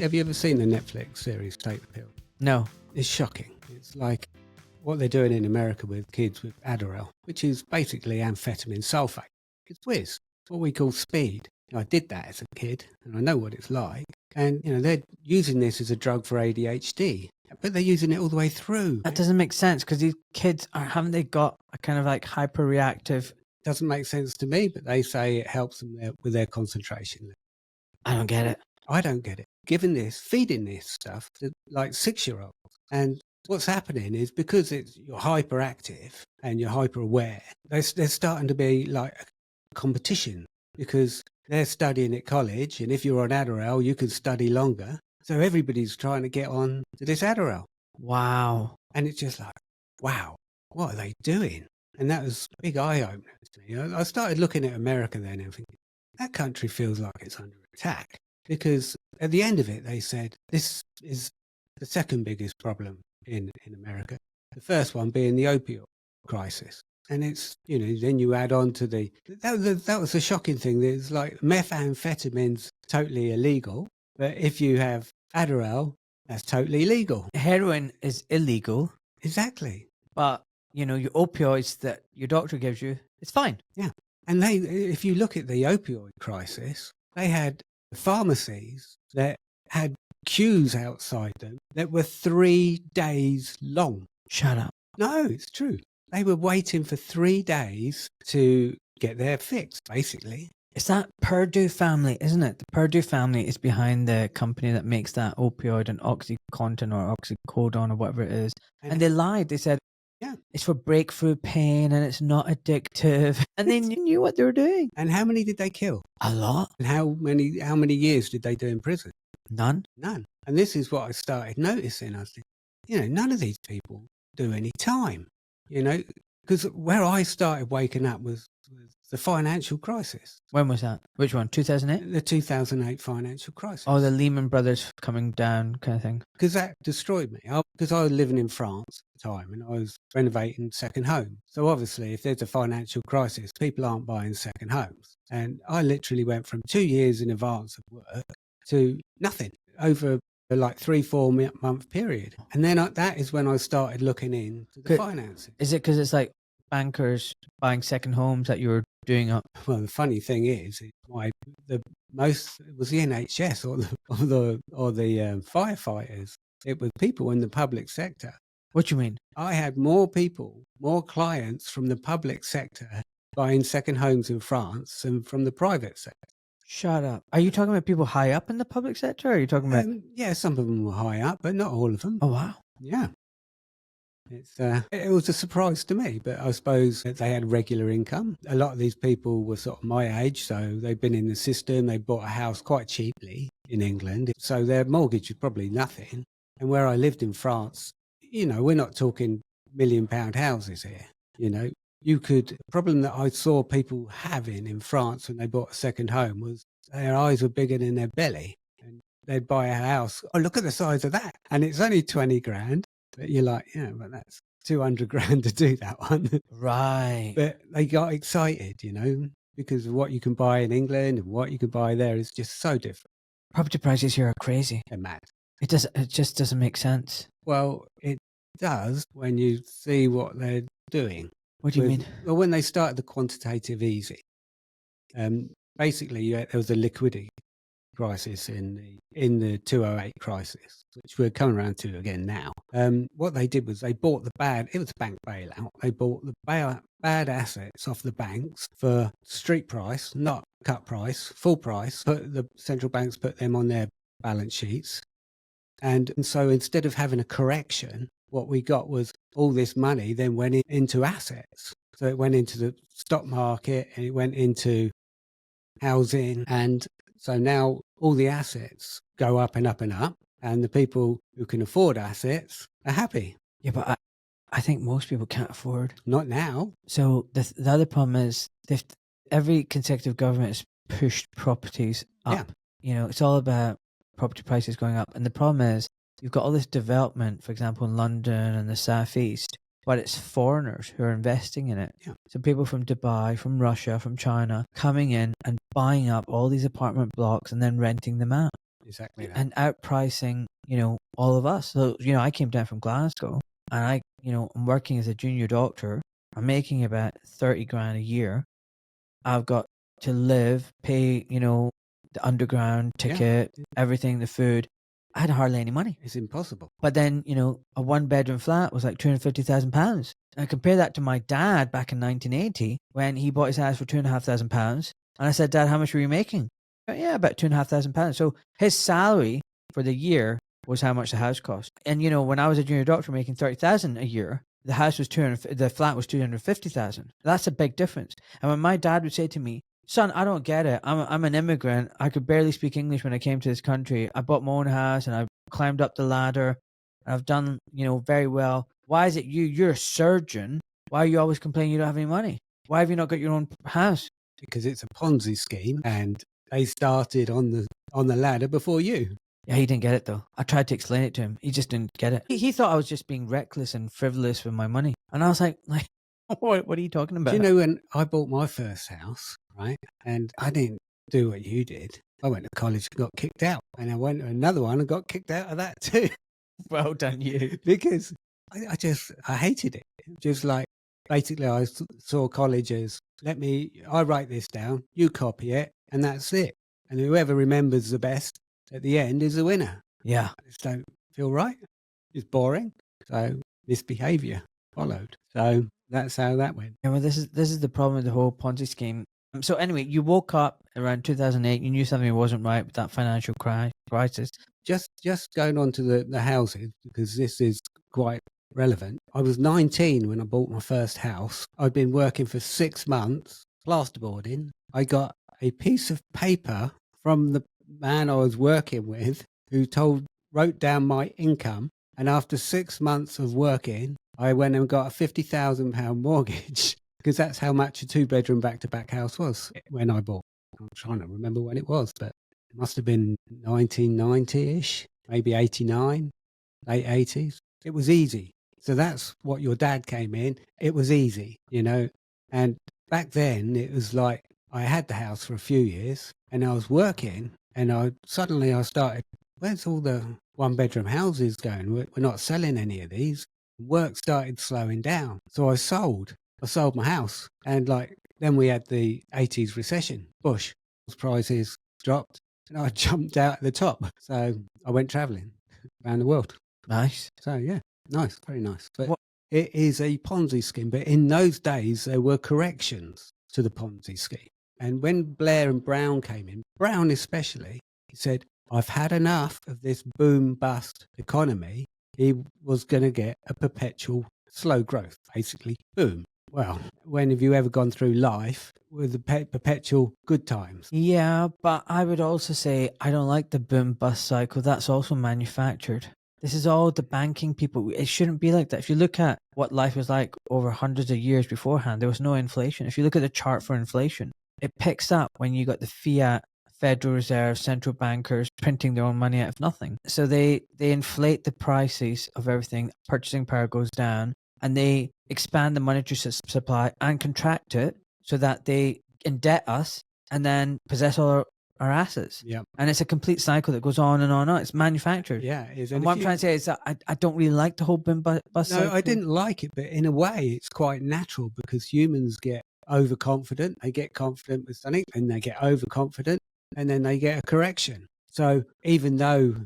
Have you ever seen the Netflix series Take the Pill? No. It's shocking. It's like what they're doing in America with kids with Adderall, which is basically amphetamine sulfate. It's whiz, what we call speed. I did that as a kid, and I know what it's like. And, they're using this as a drug for ADHD, but they're using it all the way through. That doesn't make sense because these kids, haven't they got a kind of like hyper-reactive... Doesn't make sense to me, but they say it helps them with their concentration. I don't get it. I don't get it. Feeding this stuff to like 6-year-olds. And what's happening is because you're hyperactive and you're hyper aware, there's starting to be like a competition because they're studying at college. And if you're on Adderall, you can study longer. So everybody's trying to get on to this Adderall. Wow. And it's just like, wow, what are they doing? And that was a big eye opener to me. I started looking at America then and thinking, that country feels like it's under attack. Because at the end of it, they said, this is the second biggest problem in America. The first one being the opioid crisis. And it's, then you add on to that was a shocking thing. There's like methamphetamine's totally illegal. But if you have Adderall, that's totally legal. Heroin is illegal. Exactly. But, your opioids that your doctor gives you, it's fine. Yeah. And if you look at the opioid crisis, they had pharmacies that had queues outside them that were 3 days long. Shut up. No, it's true. They were waiting for 3 days to get their fix, basically. It's that Purdue family, isn't it? The Purdue family is behind the company that makes that opioid and OxyContin or oxycodone or whatever it is. And they lied. They said, yeah, it's for breakthrough pain and it's not addictive. And they knew what they were doing. And how many did they kill? A lot. And how many years did they do in prison? None. And this is what I started noticing. I was thinking, none of these people do any time, because where I started waking up was the financial crisis. When was that? Which one? 2008? The 2008 financial crisis. Oh, the Lehman Brothers coming down kind of thing. Because that destroyed me. Because I was living in France at the time and I was renovating second homes. So obviously, if there's a financial crisis, people aren't buying second homes. And I literally went from 2 years in advance of work to nothing over like 3-4 month period. And then that is when I started looking into the financing. Is it because it's like bankers buying second homes that you were doing up? Well, the funny thing is, it was the NHS or the firefighters. It was people in the public sector. What do you mean? I had more clients from the public sector buying second homes in France than from the private sector. Shut up. Are you talking about people high up in the public sector? Or are you talking about... yeah, some of them were high up, but not all of them. Oh, wow. Yeah. It was a surprise to me, but I suppose that they had regular income. A lot of these people were sort of my age, so they've been in the system. They bought a house quite cheaply in England, so their mortgage was probably nothing. And where I lived in France, we're not talking £1 million houses here. The problem that I saw people having in France when they bought a second home was their eyes were bigger than their belly. And they'd buy a house. Oh, look at the size of that. And it's only 20 grand. But you're like, but that's 200 grand to do that one. Right. But they got excited, because of what you can buy in England and what you can buy there is just so different. Property prices here are crazy. They're mad. It just doesn't make sense. Well, it does when you see what they're doing. What do you mean? Well, when they started the quantitative easing, basically there was a liquidity crisis in the 2008 crisis, which we're coming around to again now. What they did was they bought it was a bank bailout. They bought the bad assets off the banks for street price, not cut price, full price. The central banks put them on their balance sheets. And so instead of having a correction, what we got was all this money then went into assets. So it went into the stock market and it went into housing. And so now all the assets go up and up and up. And the people who can afford assets are happy. Yeah, but I think most people can't afford. Not now. So the other problem is every consecutive government has pushed properties up. Yeah. It's all about property prices going up. And the problem is you've got all this development, for example, in London and the Southeast, but it's foreigners who are investing in it. Yeah. So people from Dubai, from Russia, from China, coming in and buying up all these apartment blocks and then renting them out. exactly that. and outpricing, all of us. So, I came down from Glasgow, and I'm working as a junior doctor. I'm making about 30 grand a year. I've got to live, pay, the underground ticket, everything, the food. I had hardly any money. It's impossible. But then, a 1-bedroom flat was like £250,000. And I compare that to my dad back in 1980 when he bought his house for £2,500. And I said, Dad, how much were you making? Yeah, about £2,500. So his salary for the year was how much the house cost. And when I was a junior doctor making 30,000 a year, the house was the flat was 250,000. That's a big difference. And when my dad would say to me, son, I don't get it. I'm an immigrant. I could barely speak English when I came to this country. I bought my own house and I climbed up the ladder. I've done, very well. Why is it you're a surgeon? Why are you always complaining you don't have any money? Why have you not got your own house? Because it's a Ponzi scheme, and they started on the ladder before you. Yeah, he didn't get it though. I tried to explain it to him. He just didn't get it. He thought I was just being reckless and frivolous with my money. And I was like, what are you talking about? Do you know when I bought my first house, right? And I didn't do what you did. I went to college and got kicked out. And I went to another one and got kicked out of that too. Well done, you. Because I hated it. Just like, basically I saw college as, I write this down, you copy it, and that's it. And whoever remembers the best at the end is the winner. Yeah. I just don't feel right. It's boring. So misbehavior followed. So that's how that went. Yeah, well, this is the problem with the whole Ponzi scheme. So anyway, you woke up around 2008. You knew something wasn't right with that financial crisis. Just going on to the houses, because this is quite relevant. I was 19 when I bought my first house. I'd been working for 6 months, plasterboarding. I got a piece of paper from the man I was working with who wrote down my income. And after 6 months of working, I went and got a £50,000 mortgage, because that's how much a 2-bedroom back-to-back house was when I bought. I'm trying to remember when it was, but it must have been 1990-ish, maybe 89, late 80s. It was easy. So that's what your dad came in. It was easy, And back then it was like I had the house for a few years and I was working, and I started, where's all the 1-bedroom houses going? We're not selling any of these. Work started slowing down. So I sold my house. And then we had the 80s recession, Bush, prices dropped, and I jumped out at the top. So I went traveling around the world. Nice. So yeah, nice, very nice. But it is a Ponzi scheme. But in those days, there were corrections to the Ponzi scheme. And when Blair and Brown came in, Brown especially, he said, I've had enough of this boom-bust economy. He was going to get a perpetual slow growth, basically. Boom. Well, when have you ever gone through life with the perpetual good times? Yeah, but I would also say I don't like the boom-bust cycle. That's also manufactured. This is all the banking people. It shouldn't be like that. If you look at what life was like over hundreds of years beforehand, there was no inflation. If you look at the chart for inflation, it picks up when you got the fiat, Federal Reserve, central bankers printing their own money out of nothing. So they inflate the prices of everything. Purchasing power goes down, and they expand the monetary supply and contract it so that they indebt us and then possess all our assets. Yeah. And it's a complete cycle that goes on and on and on. It's manufactured. Yeah, it is. And what I'm trying to say is that I don't really like the whole boom-bust cycle. No, I didn't like it, but in a way, it's quite natural because humans get overconfident. They get confident with something, and they get overconfident, and then they get a correction. So even though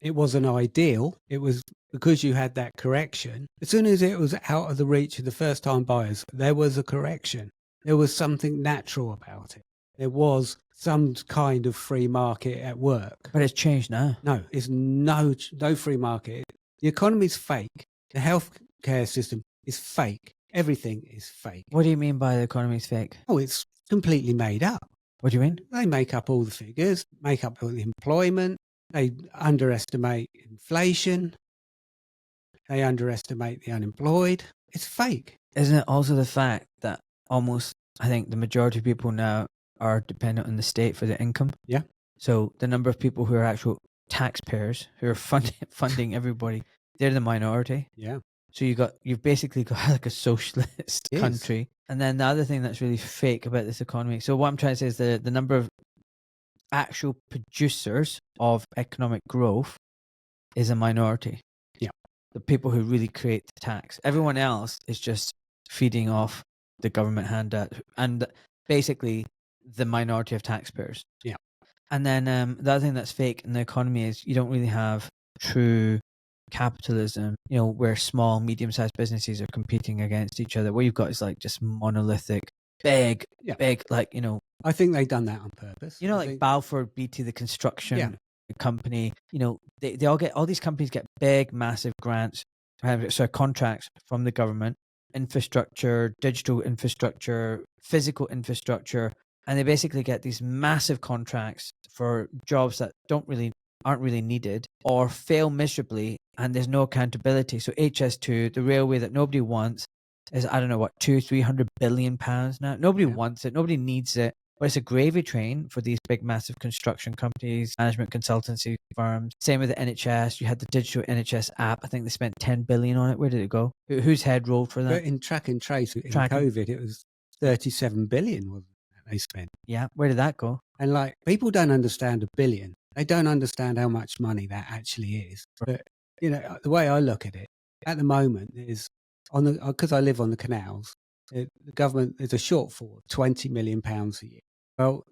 it wasn't ideal, it was because you had that correction. As soon as it was out of the reach of the first-time buyers, there was a correction. There was something natural about it. There was some kind of free market at work. But it's changed now. No, it's no free market. The economy's fake. The healthcare system is fake. Everything is fake. What do you mean by the economy's fake? Oh, it's completely made up. What do you mean? They make up all the figures, make up all the employment. They underestimate inflation. They underestimate the unemployed. It's fake. Isn't it also the fact that almost, I think the majority of people now are dependent on the state for their income? Yeah. So the number of people who are actual taxpayers, who are funding everybody, they're the minority. Yeah. So you've basically got like a socialist country. And then the other thing that's really fake about this economy. So what I'm trying to say is the number of actual producers of economic growth is a minority. Yeah. The people who really create the tax. Everyone else is just feeding off the government handout and basically the minority of taxpayers. Yeah. And then the other thing that's fake in the economy is you don't really have true capitalism, you know, where small, medium-sized businesses are competing against each other. What you've got is like just monolithic, big, like, you know. I think they've done that on purpose. You know, like Balfour BT, the construction company, you know, they all get, all these companies get big, massive grants, contracts from the government, infrastructure, digital infrastructure, physical infrastructure, and they basically get these massive contracts for jobs that aren't really needed or fail miserably, and there's no accountability. So HS2, the railway that nobody wants, is, I don't know what, 200-300 billion pounds now. Nobody wants it, nobody needs it, but it's a gravy train for these big massive construction companies, management consultancy firms. Same with the NHS. You had the digital NHS app. I think they spent 10 billion on it. Where did it go? Whose head rolled for that? But in track and trace in COVID, it was 37 billion, wasn't it, they spent. Yeah, where did that go? And like, people don't understand a billion. They don't understand how much money that actually is. But, you know, the way I look at it at the moment is, because I live on the canals, the government, there's a shortfall of £20 million a year. Well,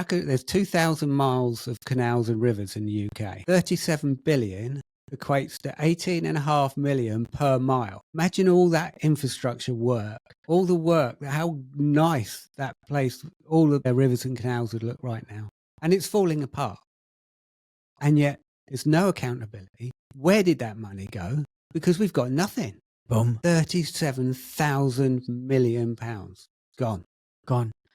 there's 2,000 miles of canals and rivers in the UK. 37 billion equates to 18.5 million per mile. Imagine all that infrastructure work, all the work, how nice that place, all of their rivers and canals would look right now. And it's falling apart. And yet there's no accountability. Where did that money go? Because we've got nothing. Boom. £37,000 million. Gone.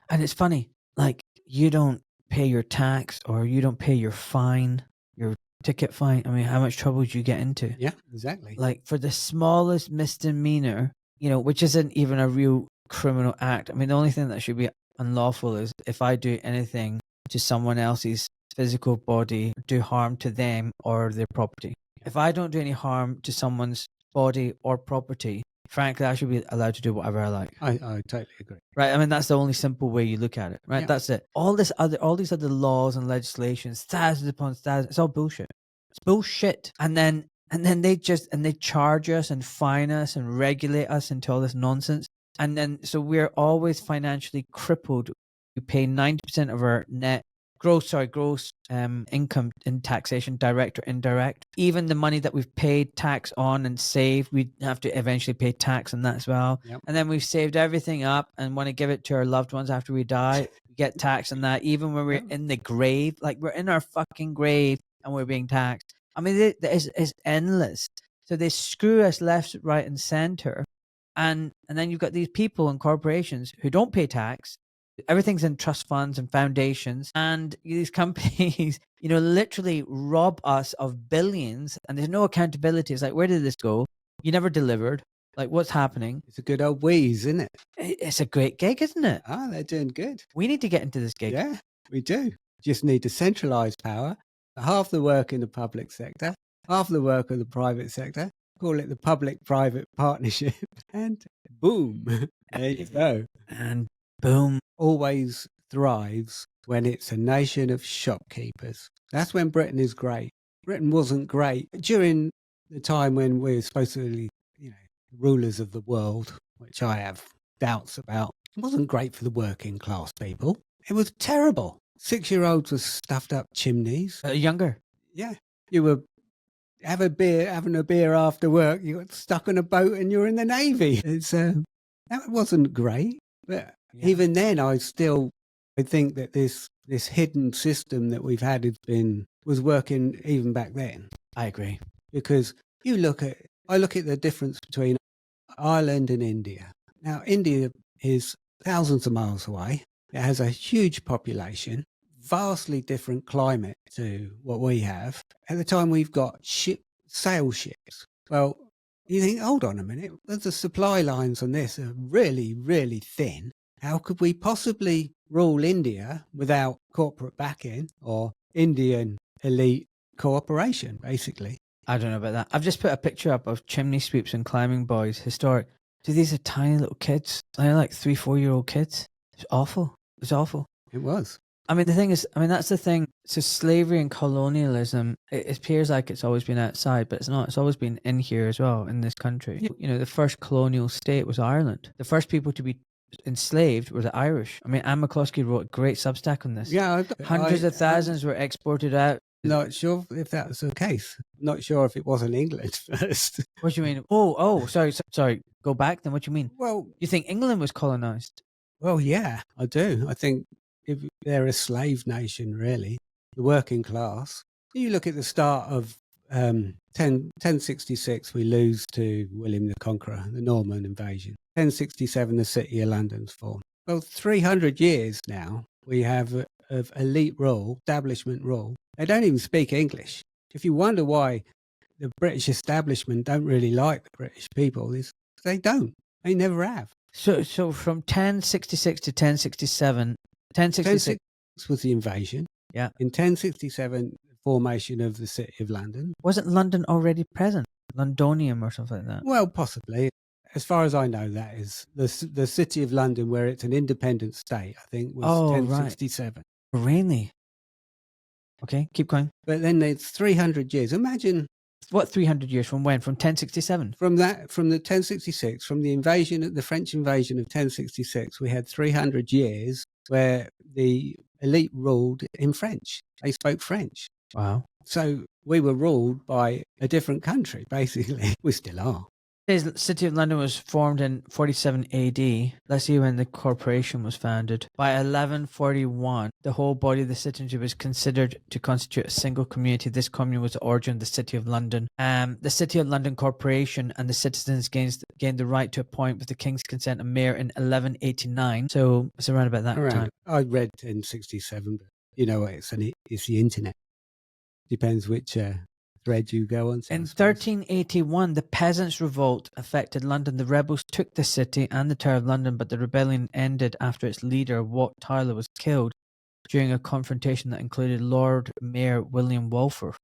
And it's funny, like, you don't pay your tax or you don't pay your fine, your ticket fine. I mean, how much trouble do you get into? Yeah, exactly. Like, for the smallest misdemeanor, you know, which isn't even a real criminal act. I mean, the only thing that should be unlawful is if I do anything to someone else's physical body, do harm to them or their property. If I don't do any harm to someone's body or property, frankly, I should be allowed to do whatever I like. I totally agree. Right? I mean, that's the only simple way you look at it. Right? Yeah. That's it. All these other laws and legislations, thousands upon thousands, it's all bullshit. It's bullshit. And then they charge us and fine us and regulate us into all this nonsense. And then so we're always financially crippled. We pay 90% of our gross income in taxation, direct or indirect. Even the money that we've paid tax on and saved, we have to eventually pay tax on that as well. Yep. And then we've saved everything up and want to give it to our loved ones after we die. We get taxed on that, even when we're in the grave. Like, we're in our fucking grave and we're being taxed. I mean, it's endless. So they screw us left, right, and center. And then you've got these people and corporations who don't pay tax. Everything's in trust funds and foundations, and these companies, you know, literally rob us of billions, and there's no accountability. It's like, where did this go? You never delivered. Like, what's happening? It's a good old wheeze, isn't it? It's a great gig, isn't it? Ah, they're doing good. We need to get into this gig. Yeah, we do. Just need to centralise power. Half the work in the public sector, half the work of the private sector. Call it the public-private partnership, and boom, there you go. And boom. Always thrives when it's a nation of shopkeepers. That's when Britain is great. Britain wasn't great during the time when we were supposed to be, you know, rulers of the world, which I have doubts about. It wasn't great for the working class people. It was terrible. 6-year-olds with stuffed up chimneys. Younger. Yeah. You were having a beer after work. You got stuck on a boat and you're in the Navy. That wasn't great. But even then, I think that this hidden system that we've had was working even back then. I agree. Because I look at the difference between Ireland and India. Now, India is thousands of miles away. It has a huge population, vastly different climate to what we have. At the time, we've got sail ships. Well, you think, hold on a minute, the supply lines on this are really, really thin. How could we possibly rule India without corporate backing or Indian elite cooperation, basically? I don't know about that. I've just put a picture up of chimney sweeps and climbing boys, historic. So these are tiny little kids. They're like 3-4-year-old kids. It's awful. It was awful. It was. I mean, the thing is, I mean, that's the thing. So slavery and colonialism, it appears like it's always been outside, but it's not. It's always been in here as well, in this country. Yeah. You know, the first colonial state was Ireland. The first people to be enslaved were the Irish. I mean, Anne McCloskey wrote a great substack on this. Yeah, Hundreds of thousands were exported out. Not sure if that was the case. Not sure if it wasn't England first. What do you mean? Oh, sorry. Go back then. What do you mean? Well, You think England was colonized? well, yeah, I do. I think if they're a slave nation, really, the working class. You look at the start of 1066, we lose to William the Conqueror, the Norman invasion. 1067, the City of London's formed. Well, 300 years now, we have of elite rule, establishment rule. They don't even speak English. If you wonder why the British establishment don't really like the British people, is they don't. They never have. So from 1066 to 1067, 1066 was the invasion. Yeah. In 1067, formation of the City of London. Wasn't London already present? Londonium or something like that? Well, possibly. As far as I know, that is the City of London, where it's an independent state, I think, was 1067. Right. Really? Okay, keep going. But then it's 300 years. Imagine. What 300 years from when? From 1067? From the 1066, from the invasion, the French invasion of 1066, we had 300 years where the elite ruled in French. They spoke French. Wow. So we were ruled by a different country, basically. We still are. The City of London was formed in 47 AD. Let's see when the corporation was founded. By 1141, the whole body of the citizenry was considered to constitute a single community. This commune was the origin of the City of London. The City of London Corporation and the citizens gained the right to appoint, with the King's consent, a mayor in 1189. So it's around about that time. I read 1067, but you know, it's the internet. Depends which thread you go on. In 1381, the Peasants' Revolt affected London. The rebels took the city and the Tower of London, but the rebellion ended after its leader, Wat Tyler, was killed during a confrontation that included Lord Mayor William Walford.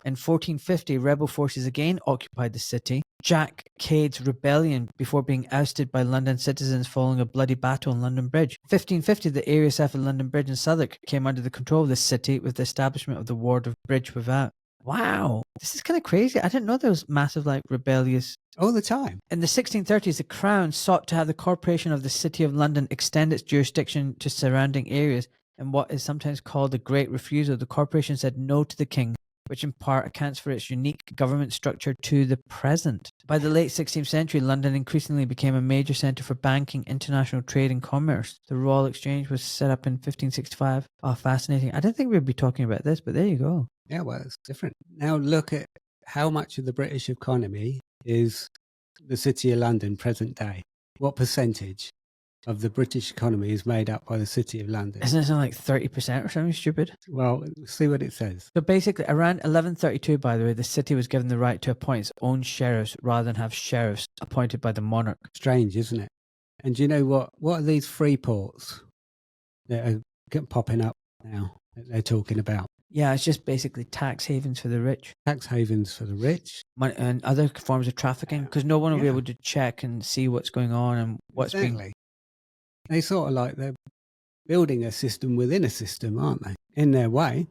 In 1450, rebel forces again occupied the city. Jack Cade's rebellion before being ousted by London citizens following a bloody battle on London Bridge. 1550, the area south of London Bridge in Southwark came under the control of the city with the establishment of the ward of Bridge Without. Wow, this is kind of crazy. I didn't know there was massive, rebellious... All the time. In the 1630s, the Crown sought to have the Corporation of the City of London extend its jurisdiction to surrounding areas. In what is sometimes called the Great Refusal, the Corporation said no to the King, which in part accounts for its unique government structure to the present. By the late 16th century, London increasingly became a major centre for banking, international trade and commerce. The Royal Exchange was set up in 1565. Oh, fascinating. I didn't think we'd be talking about this, but there you go. Yeah, well, it's different. Now look at how much of the British economy is the City of London present day. What percentage of the British economy is made up by the City of London? Isn't it something like 30% or something stupid? Well, see what it says. So basically, around 1132, by the way, the city was given the right to appoint its own sheriffs rather than have sheriffs appointed by the monarch. Strange, isn't it? And do you know what? What are these free ports that are popping up now that they're talking about? Yeah, it's just basically tax havens for the rich. Tax havens for the rich. And other forms of trafficking, because no one will be able to check and see what's going on and what's being... They sort of like they're building a system within a system, aren't they? In their way.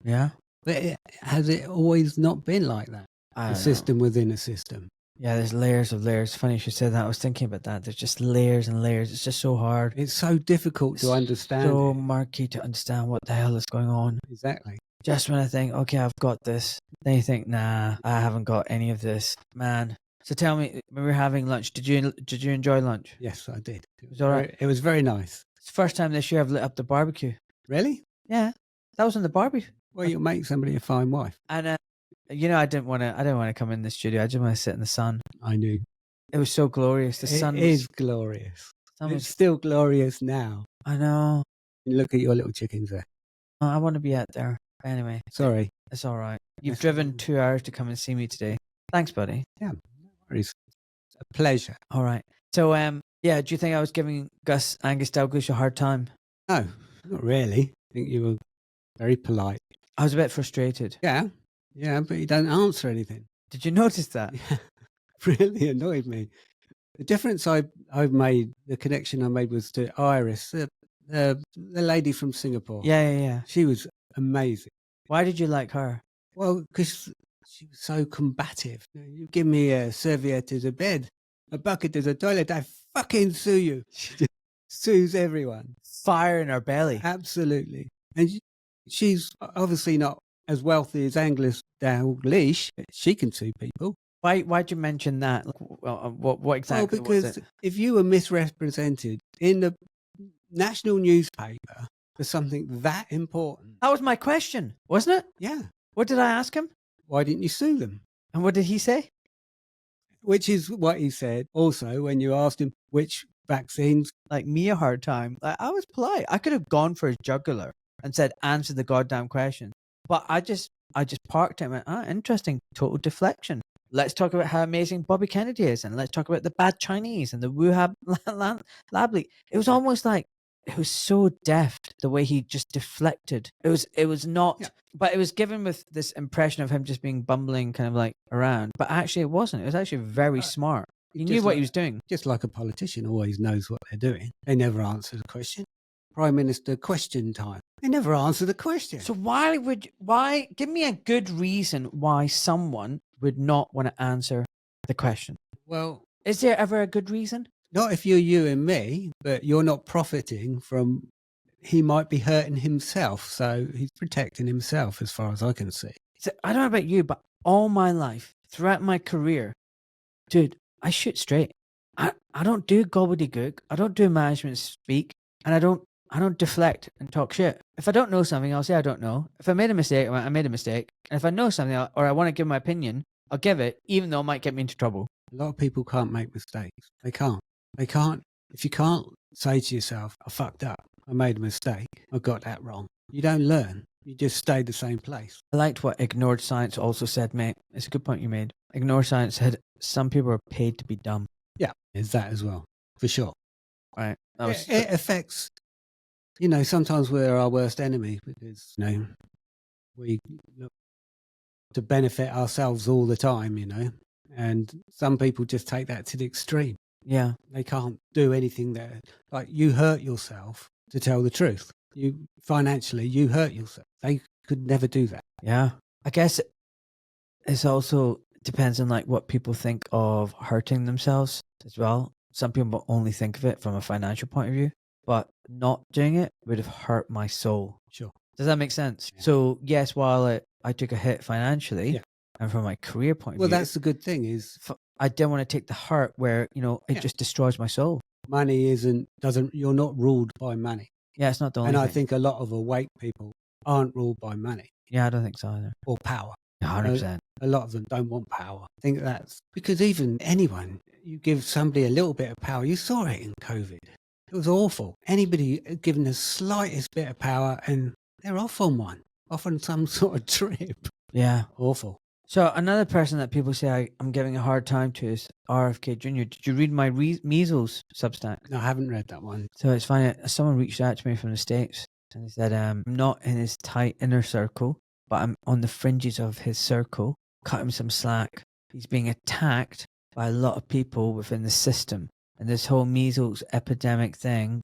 Yeah. But has it always not been like that? A system within a system. Yeah, there's layers of layers. Funny you should say that. I was thinking about that. There's just layers and layers. It's just so hard. It's so difficult to understand. So murky to understand what the hell is going on. Exactly. Just when I think, okay, I've got this, then you think, nah, I haven't got any of this. Man. So tell me, when we were having lunch, did you enjoy lunch? Yes, I did. It was all right. It was very nice. It's the first time this year I've lit up the barbecue. Really? Yeah, that was on the barbecue. Well, you'll make somebody a fine wife. And I didn't want to come in the studio. I just want to sit in the sun. I knew. It was so glorious. The sun is glorious. It's still glorious now. I know. Look at your little chickens there. I want to be out there. Anyway. Sorry. It's all right. You've driven 2 hours to come and see me today. Thanks, buddy. Yeah, no worries. It's a pleasure. All right. So, do you think I was giving Angus Dalglish a hard time? No, not really. I think you were very polite. I was a bit frustrated. Yeah, but you don't answer anything. Did you notice that? Yeah, really annoyed me. The difference I made, the connection I made was to Iris. The The lady from Singapore. Yeah. She was amazing. Why did you like her? Well, because she was so combative. You give me a serviette as a bed, a bucket as a toilet, I fucking sue you. She just sues everyone. Fire in her belly. Absolutely. And she's obviously not as wealthy as Angus Dalglish. She can sue people. Why'd you mention that? What exactly Well, because was it? if you were misrepresented in the national newspaper for something that important. That was my question, wasn't it? Yeah. What did I ask him? Why didn't you sue them? And what did he say? Which is what he said also when you asked him which vaccines. Like me a hard time. I was polite. I could have gone for his jugular and said, answer the goddamn question. But I just parked it and went, interesting. Total deflection. Let's talk about how amazing Bobby Kennedy is, and let's talk about the bad Chinese and the Wuhan lab leak. It was almost like it was so deft the way he just deflected. It was not, but it was given with this impression of him just being bumbling, kind of like around. But actually, it wasn't. It was actually very smart. He knew what he was doing. Just like a politician always knows what they're doing. They never answer the question. Prime Minister question time. They never answer the question. So why give me a good reason why someone would not want to answer the question? Well, is there ever a good reason? Not if you're you and me, but you're not profiting from, he might be hurting himself. So he's protecting himself as far as I can see. So I don't know about you, but all my life, throughout my career, dude, I shoot straight. I don't do gobbledygook. I don't do management speak. And I don't deflect and talk shit. If I don't know something, I'll say I don't know. If I made a mistake, I made a mistake. And if I know something or I want to give my opinion, I'll give it, even though it might get me into trouble. A lot of people can't make mistakes. They can't. If you can't say to yourself, I fucked up, I made a mistake, I got that wrong, you don't learn. You just stay the same place. I liked what Ignored Science also said, mate. It's a good point you made. Ignored Science said some people are paid to be dumb. Yeah, there's that as well, for sure. Right. It affects, sometimes we're our worst enemy because, we look to benefit ourselves all the time, and some people just take that to the extreme. Yeah. They can't do anything there. Like you hurt yourself to tell the truth. Financially, you hurt yourself. They could never do that. Yeah. I guess it's also depends on like what people think of hurting themselves as well. Some people only think of it from a financial point of view, but not doing it would have hurt my soul. Sure. Does that make sense? Yeah. So yes, while I took a hit financially and from my career point of view. Well, that's the good thing is I didn't want to take the hurt where, it just destroys my soul. Money you're not ruled by money. Yeah, it's not the only And thing. I think a lot of awake people aren't ruled by money. Yeah, I don't think so either. Or power. 100%. A lot of them don't want power. I think that's because even anyone, you give somebody a little bit of power, you saw it in COVID. It was awful. Anybody given the slightest bit of power and they're off on some sort of trip. Yeah. Awful. So another person that people say I'm giving a hard time to is RFK Jr. Did you read my measles Substack? No, I haven't read that one. So it's funny. Someone reached out to me from the States and they said, I'm not in his tight inner circle, but I'm on the fringes of his circle. Cut him some slack. He's being attacked by a lot of people within the system. And this whole measles epidemic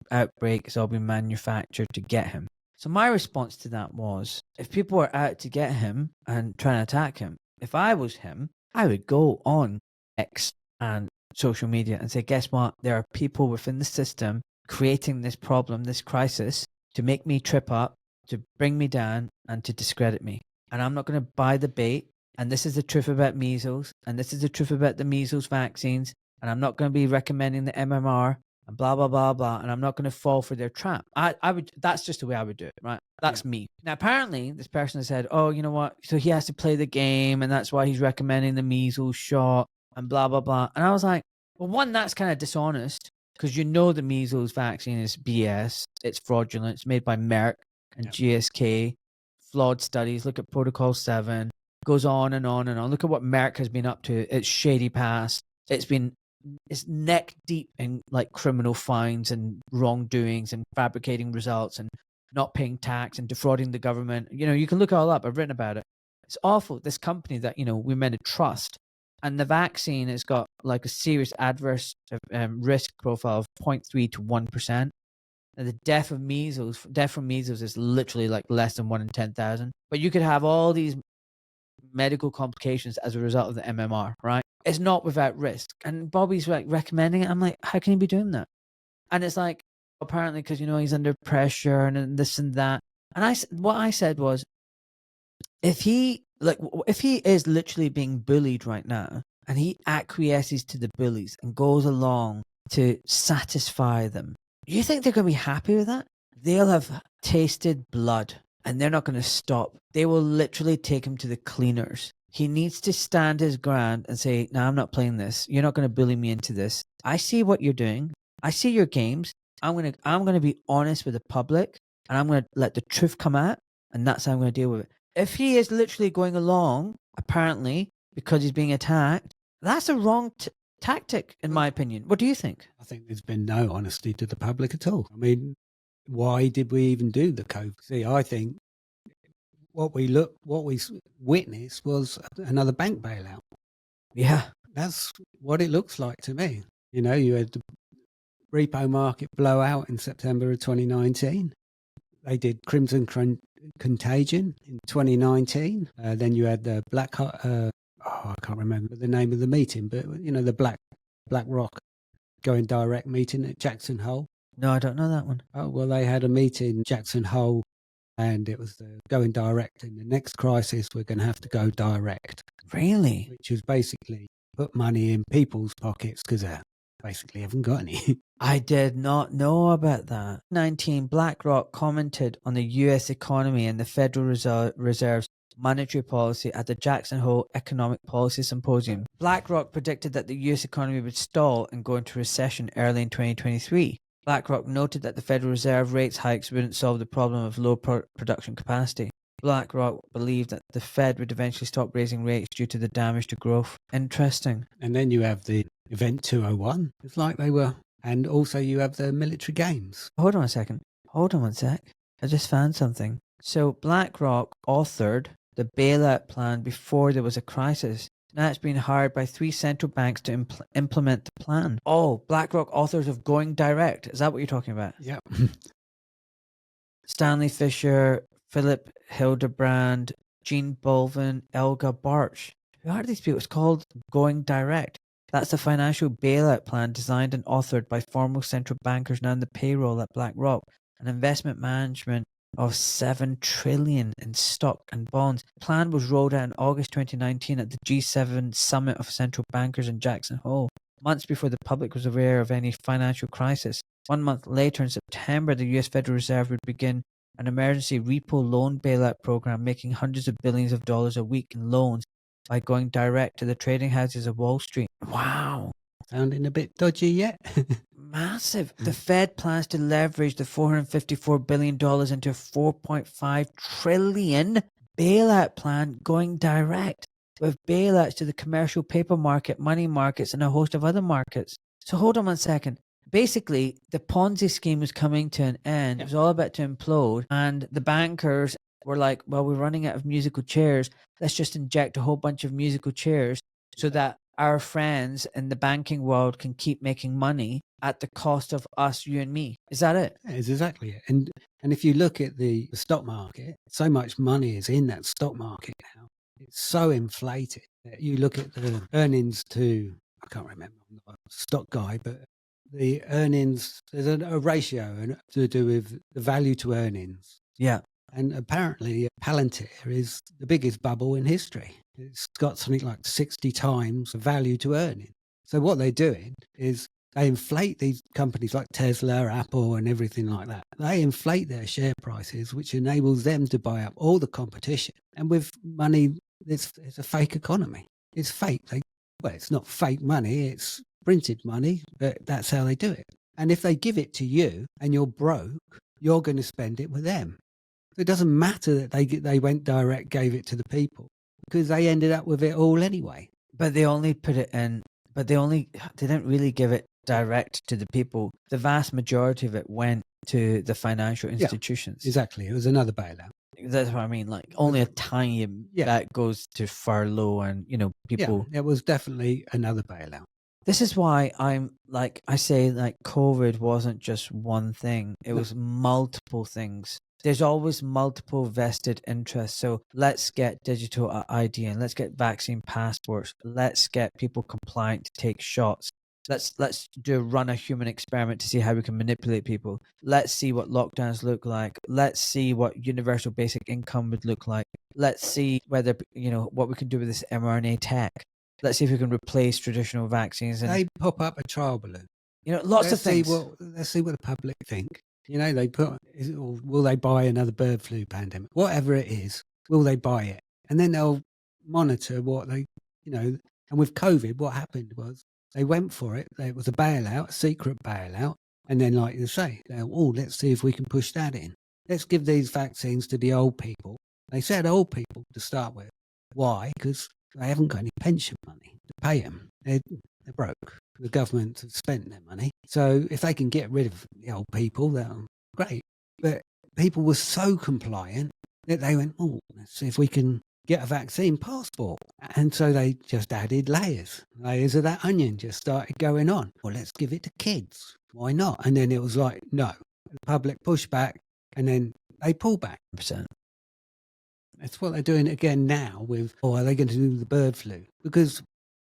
outbreak has all been manufactured to get him. So my response to that was, if people are out to get him and trying to attack him, if I was him, I would go on X and social media and say, guess what? There are people within the system creating this problem, this crisis, to make me trip up, to bring me down, and to discredit me. And I'm not going to buy the bait. And this is the truth about measles. And this is the truth about the measles vaccines. And I'm not going to be recommending the MMR and blah, blah, blah, blah. And I'm not going to fall for their trap. That's just the way I would do it, right? That's me. Now, apparently, this person has said, oh, you know what? So he has to play the game. And that's why he's recommending the measles shot and blah, blah, blah. And I was like, well, one, that's kind of dishonest because the measles vaccine is BS. It's fraudulent. It's made by Merck and GSK. Flawed studies. Look at Protocol 7. Goes on and on and on. Look at what Merck has been up to. It's shady past. It's neck deep in like criminal fines and wrongdoings and fabricating results and not paying tax and defrauding the government. You can look it all up. I've written about it. It's awful. This company that, we're meant to trust. And the vaccine has got like a serious adverse risk profile of 0.3 to 1%. And the death from measles is literally like less than 1 in 10,000. But you could have all these medical complications as a result of the MMR, right? It's not without risk. And Bobby's like recommending it. I'm like, how can you be doing that? And it's like, apparently because, he's under pressure and this and that. And what I said was, if he is literally being bullied right now and he acquiesces to the bullies and goes along to satisfy them, do you think they're going to be happy with that? They'll have tasted blood and they're not going to stop. They will literally take him to the cleaners. He needs to stand his ground and say, no, I'm not playing this. You're not going to bully me into this. I see what you're doing. I see your games. I'm going to be honest with the public and I'm going to let the truth come out, and that's how I'm going to deal with it. If he is literally going along, apparently, because he's being attacked, that's a wrong tactic, in my opinion. What do you think? I think there's been no honesty to the public at all. I mean, why did we even do the code? See, I think what we witnessed was another bank bailout. Yeah. That's what it looks like to me. You had the repo market blowout in September of 2019. They did Crimson Contagion in 2019. Then you had the I can't remember the name of the meeting, but the BlackRock going direct meeting at Jackson Hole. No, I don't know that one. Oh, well, they had a meeting in Jackson Hole, and it was the going direct. In the next crisis, we're going to have to go direct. Really? Which was basically put money in people's pockets because they basically haven't got any. I did not know about that. 19, BlackRock commented on the U.S. economy and the Federal Reserve's monetary policy at the Jackson Hole Economic Policy Symposium. BlackRock predicted that the U.S. economy would stall and go into recession early in 2023. BlackRock noted that the Federal Reserve rates hikes wouldn't solve the problem of low production capacity. BlackRock believed that the Fed would eventually stop raising rates due to the damage to growth. Interesting. And then you have the Event 201. It's like they were. And also you have the military games. Hold on a second. Hold on one sec. I just found something. So BlackRock authored the bailout plan before there was a crisis. Now it's been hired by 3 central banks to implement the plan. Oh, BlackRock authors of Going Direct. Is that what you're talking about? Yeah. Stanley Fischer, Philip Hildebrand, Gene Bolvin, Elga Barch. Who are these people? It's called Going Direct. That's the financial bailout plan designed and authored by former central bankers now on the payroll at BlackRock, an investment management of $7 trillion in stock and bonds. The plan was rolled out in August 2019 at the G7 summit of central bankers in Jackson Hole, months before the public was aware of any financial crisis. 1 month later, in September, the US Federal Reserve would begin an emergency repo loan bailout program, making hundreds of billions of dollars a week in loans by going direct to the trading houses of Wall Street. Wow. Sounding a bit dodgy yet? Massive. The Fed plans to leverage the $454 billion into a $4.5 trillion bailout plan going direct, with bailouts to the commercial paper market, money markets, and a host of other markets. So hold on 1 second. Basically, the Ponzi scheme was coming to an end. It was all about to implode, and the bankers were like, well, we're running out of musical chairs. Let's just inject a whole bunch of musical chairs so that our friends in the banking world can keep making money at the cost of us, you and me. Is that it? That is exactly it. And if you look at the stock market, so much money is in that stock market now. It's so inflated that you look at the earnings to, I can't remember, I'm not a stock guy, but the earnings, there's a ratio to do with the value to earnings. Yeah. And apparently Palantir is the biggest bubble in history. It's got something like 60 times the value to earning. So what they're doing is they inflate these companies like Tesla, Apple, and everything like that. They inflate their share prices, which enables them to buy up all the competition. And with money, it's a fake economy. It's fake. Well, it's not fake money. It's printed money, but that's how they do it. And if they give it to you and you're broke, you're going to spend it with them. It doesn't matter that they went direct, gave it to the people, because they ended up with it all anyway. But they only put it in, they didn't really give it direct to the people. The vast majority of it went to the financial institutions. Yeah, exactly. It was another bailout. That's what I mean. Like only a tiny that goes to furlough and, people. Yeah, it was definitely another bailout. This is why I say COVID wasn't just one thing. It was multiple things. There's always multiple vested interests. So let's get digital ID and let's get vaccine passports. Let's get people compliant to take shots. Let's run a human experiment to see how we can manipulate people. Let's see what lockdowns look like. Let's see what universal basic income would look like. Let's see whether what we can do with this mRNA tech. Let's see if we can replace traditional vaccines. And they pop up a trial balloon. Lots of things. Let's see what the public think. They will they buy another bird flu pandemic? Whatever it is, will they buy it? And then they'll monitor what they, and with COVID, what happened was they went for it. It was a bailout, a secret bailout. And then, like you say, let's see if we can push that in. Let's give these vaccines to the old people. They said old people to start with. Why? Because they haven't got any pension money to pay them. They're broke. The government has spent their money. So if they can get rid of the old people, that's great. But people were so compliant that they went, let's see if we can get a vaccine passport. And so they just added layers of that onion just started going on. Well, let's give it to kids. Why not? And then it was like, no. The public pushed back and then they pulled back. 100%. That's what they're doing again now with, are they going to do the bird flu? Because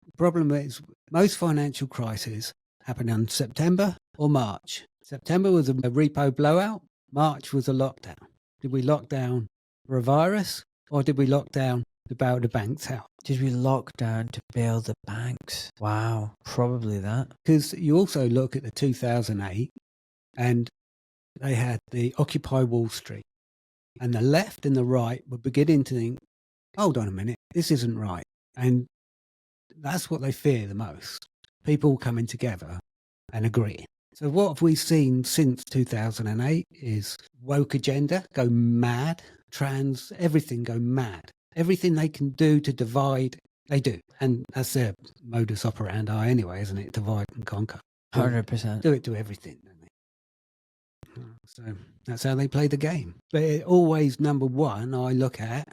the problem is most financial crises happen in September or March. September was a repo blowout. March was a lockdown. Did we lock down for a virus or did we lock down to bail the banks out? Did we lock down to bail the banks? Wow, probably that. Because you also look at the 2008 and they had the Occupy Wall Street. And the left and the right were beginning to think, hold on a minute, this isn't right. And that's what they fear the most. People coming together and agreeing. So what have we seen since 2008 is woke agenda go mad, trans, everything go mad. Everything they can do to divide, they do. And that's their modus operandi anyway, isn't it? Divide and conquer. 100%. Do it to everything. So that's how they play the game. But it always, number one, I look at,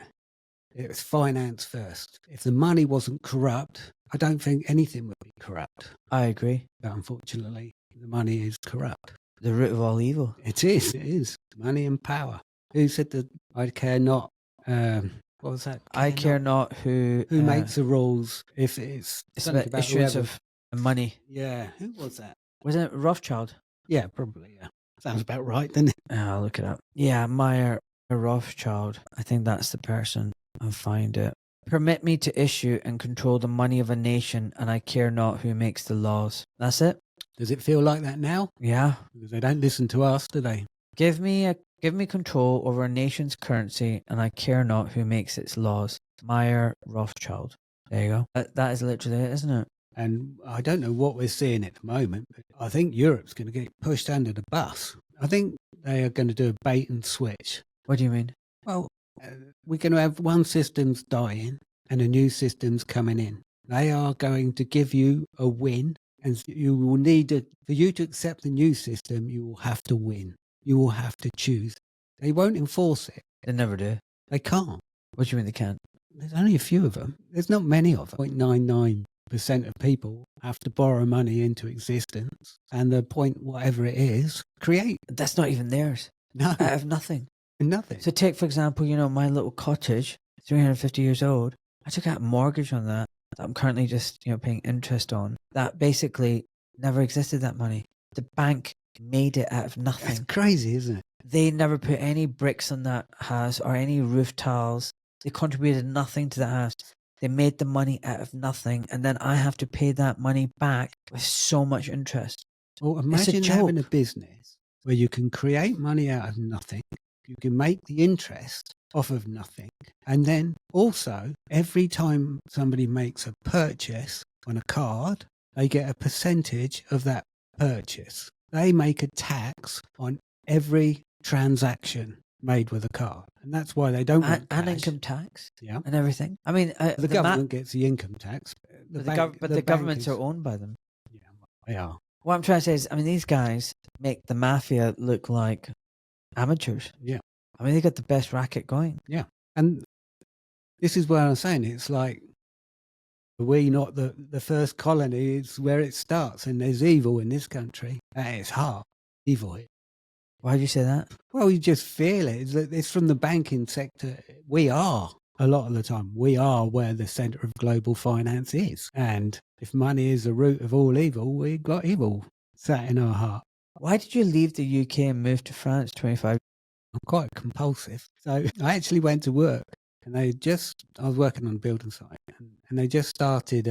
it was finance first. If the money wasn't corrupt, I don't think anything would be corrupt. I agree. But unfortunately, the money is corrupt. The root of all evil. It is. Money and power. Who said that I care not? What was that? I care not who makes the rules if it's about issuance of money. Yeah. Who was that? Wasn't it Rothschild? Yeah, probably, yeah. Sounds about right, doesn't it? I'll look it up. Yeah, Meyer Rothschild. I think that's the person. I'll find it. Permit me to issue and control the money of a nation, and I care not who makes the laws. That's it. Does it feel like that now? Yeah. Because they don't listen to us, do they? Give me control over a nation's currency, and I care not who makes its laws. Meyer Rothschild. There you go. That is literally it, isn't it? And I don't know what we're seeing at the moment, but I think Europe's going to get pushed under the bus. I think they are going to do a bait and switch. What do you mean? Well, we're going to have one system's dying and a new system's coming in. They are going to give you a win, and you will need for you to accept the new system, you will have to win. You will have to choose. They won't enforce it. They never do. They can't. What do you mean they can't? There's only a few of them. There's not many of them. 0.99% of people have to borrow money into existence, and the point, whatever it is, create. That's not even theirs. No. Out of nothing. Nothing. So take, for example, my little cottage, 350 years old. I took out a mortgage on that I'm currently just, paying interest on. That basically never existed, that money. The bank made it out of nothing. That's crazy, isn't it? They never put any bricks on that house or any roof tiles. They contributed nothing to the house. They made the money out of nothing, and then I have to pay that money back with so much interest. Well, imagine having a business where you can create money out of nothing. You can make the interest off of nothing. And then also, every time somebody makes a purchase on a card, they get a percentage of that purchase. They make a tax on every transaction made with a card. And that's why they don't want and income tax, yeah, and everything. I mean, the government gets the income tax. But the governments are owned by them. Yeah, they are. What I'm trying to say is, these guys make the mafia look like amateurs. Yeah. They got the best racket going. Yeah. And this is what I'm saying. It's like We not the first colony. It's where it starts, and there's evil in this country at its heart. Evil. Why do you say that? Well, you just feel it. It's from the banking sector. We are, a lot of the time, we are where the centre of global finance is. And if money is the root of all evil, we've got evil sat in our heart. Why did you leave the UK and move to France 25? I'm quite compulsive. So I actually went to work, and I was working on a building site, and they just started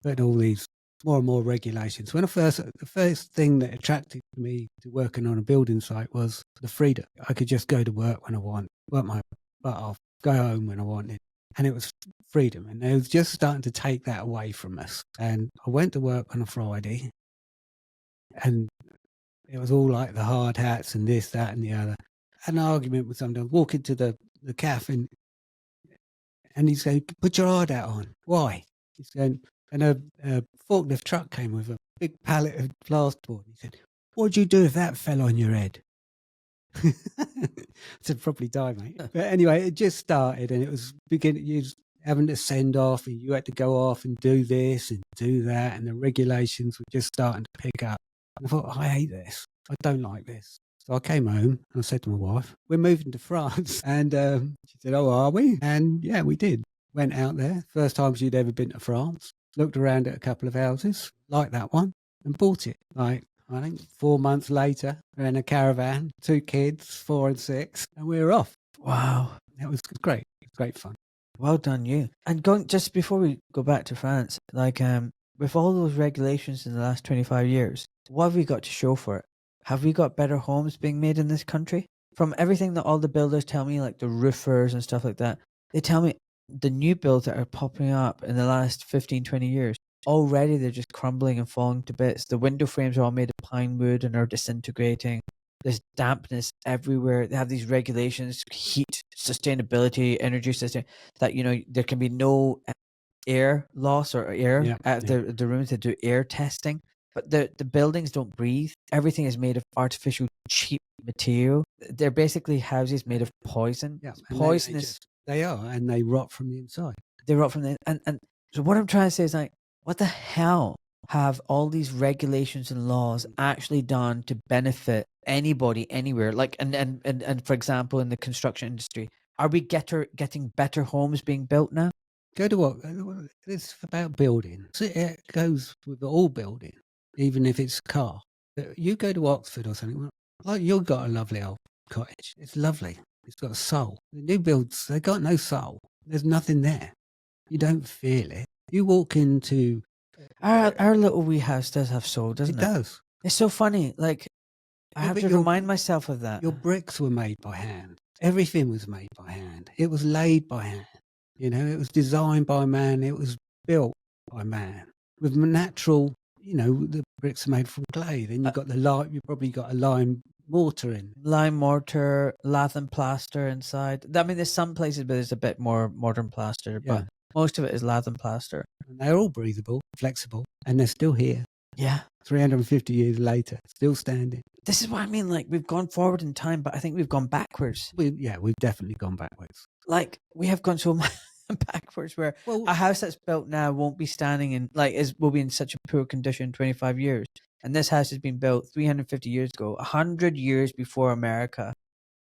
putting all these more and more regulations. The first thing that attracted me to working on a building site was the freedom. I could just go to work when I want, work my butt off, go home when I wanted. And it was freedom. And they was just starting to take that away from us. And I went to work on a Friday, and it was all like the hard hats and this, that, and the other. Had an argument with somebody. I was walking to the cafe, and he said, "Put your hard hat on." Why? He's going, and a forklift truck came with a big pallet of plasterboard. He said, "What'd you do if that fell on your head?" I said, "Probably die, mate." But anyway, it just started, and it was beginning. You was having to send off, and you had to go off and do this and do that, and the regulations were just starting to pick up. And I thought, I hate this. I don't like this. So I came home and I said to my wife, "We're moving to France." And she said, "Oh, are we?" And yeah, we did. Went out there. First time she'd ever been to France. Looked around at a couple of houses, liked that one, and bought it. Like, I think 4 months later, we're in a caravan, 2 kids, 4 and 6, and we were off. Wow. It was great. It was great fun. Well done, you. And going just before we go back to France, like with all those regulations in the last 25 years, what have we got to show for it? Have we got better homes being made in this country? From everything that all the builders tell me, like the roofers and stuff like that, they tell me the new builds that are popping up in the last 15, 20 years, already they're just crumbling and falling to bits. The window frames are all made of pine wood and are disintegrating. There's dampness everywhere. They have these regulations, heat, sustainability, energy system, that, you know, there can be no air loss or air at the rooms. They do air testing. But the buildings don't breathe. Everything is made of artificial, cheap material. They're basically houses made of poison. Yeah, Poisonous. They are, and they rot from the inside. They rot from the and so what I'm trying to say is, like, what the hell have all these regulations and laws actually done to benefit anybody anywhere? Like, and for example, in the construction industry, are we getting better homes being built now? Go to what? It's about building. It goes with all building, even if it's a car. You go to Oxford or something, like, you've got a lovely old cottage. It's lovely. It's got a soul. The new builds, they got no soul. There's nothing there. You don't feel it. You walk into... Our little wee house does have soul, doesn't it? It does. It's so funny. Like, I have to remind myself of that. Your bricks were made by hand. Everything was made by hand. It was laid by hand. You know, it was designed by man. It was built by man. With natural, you know, the bricks are made from clay. Then you've got you probably got a lime mortar in. Lime mortar, lath and plaster inside. I mean, there's some places where there's a bit more modern plaster, but most of it is lath and plaster. And they're all breathable, flexible, and they're still here. Yeah. 350 years later, still standing. This is what I mean. Like, we've gone forward in time, but I think we've gone backwards. We've definitely gone backwards. Like, we have gone so backwards where a house that's built now won't be standing in, like, will be in such a poor condition in 25 years. And this house has been built 350 years ago, 100 years before America,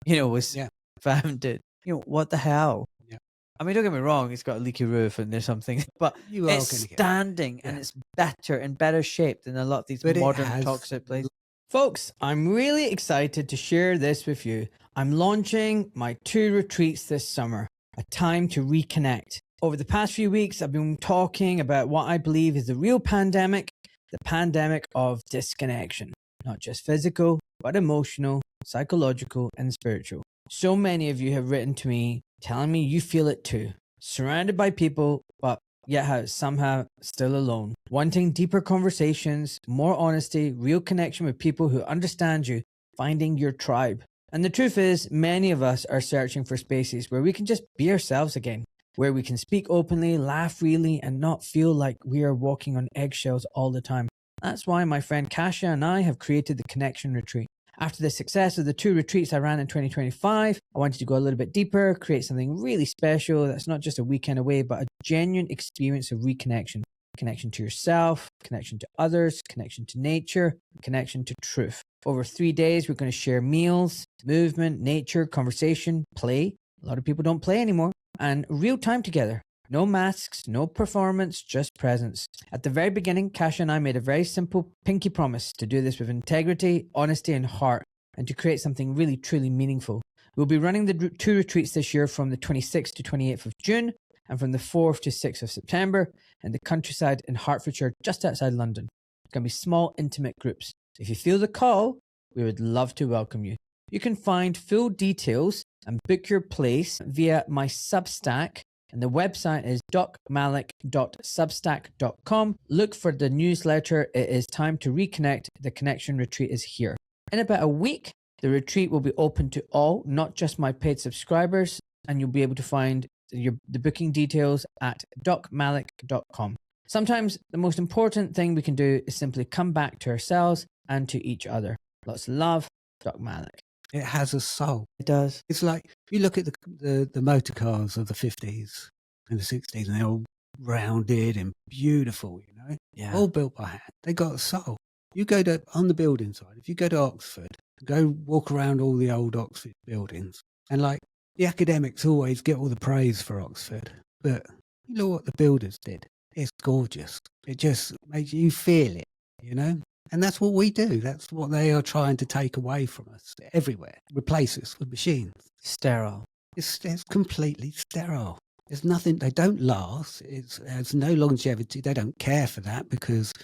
you know, was founded. You know, what the hell? Yeah. I mean, don't get me wrong, it's got a leaky roof and there's something, but it's standing and it's better, in better shape than a lot of these modern toxic places. Folks, I'm really excited to share this with you. I'm launching my 2 retreats this summer, a time to reconnect. Over the past few weeks, I've been talking about what I believe is the real pandemic, the pandemic of disconnection, not just physical, but emotional, psychological, and spiritual. So many of you have written to me telling me you feel it too, surrounded by people, but yet somehow still alone, wanting deeper conversations, more honesty, real connection with people who understand you, finding your tribe. And the truth is, many of us are searching for spaces where we can just be ourselves again, where we can speak openly, laugh freely, and not feel like we are walking on eggshells all the time. That's why my friend Kasia and I have created the Connection Retreat, After the success of the 2 retreats I ran in 2025, I wanted to go a little bit deeper, create something really special that's not just a weekend away, but a genuine experience of reconnection. Connection to yourself, connection to others, connection to nature, connection to truth. Over 3 days, we're going to share meals, movement, nature, conversation, play. A lot of people don't play anymore. And real time together. No masks, no performance, just presence. At the very beginning, Kasia and I made a very simple pinky promise to do this with integrity, honesty, and heart, and to create something really, truly meaningful. We'll be running the 2 retreats this year from the 26th to 28th of June, and from the 4th to 6th of September, in the countryside in Hertfordshire, just outside London. It's going to be small, intimate groups. If you feel the call, we would love to welcome you. You can find full details and book your place via my Substack, and the website is docmalik.substack.com. Look for the newsletter. It is time to reconnect. The connection retreat is here. In about a week, the retreat will be open to all, not just my paid subscribers, and you'll be able to find the booking details at docmalik.com. Sometimes the most important thing we can do is simply come back to ourselves and to each other. Lots of love, Doc Malik. It has a soul. It does. It's like, if you look at the motor cars of the 50s and the 60s, and they're all rounded and beautiful, you know, Yeah. all built by hand. They got a soul. You go to, on the building side, if you go to Oxford, go walk around all the old Oxford buildings, and like, the academics always get all the praise for Oxford, but you know what the builders did? It's gorgeous. It just makes you feel it, you know? And that's what we do. That's what they are trying to take away from us everywhere. Replace us with machines. Sterile. It's completely sterile. There's nothing, they don't last. There's no longevity. They don't care for that because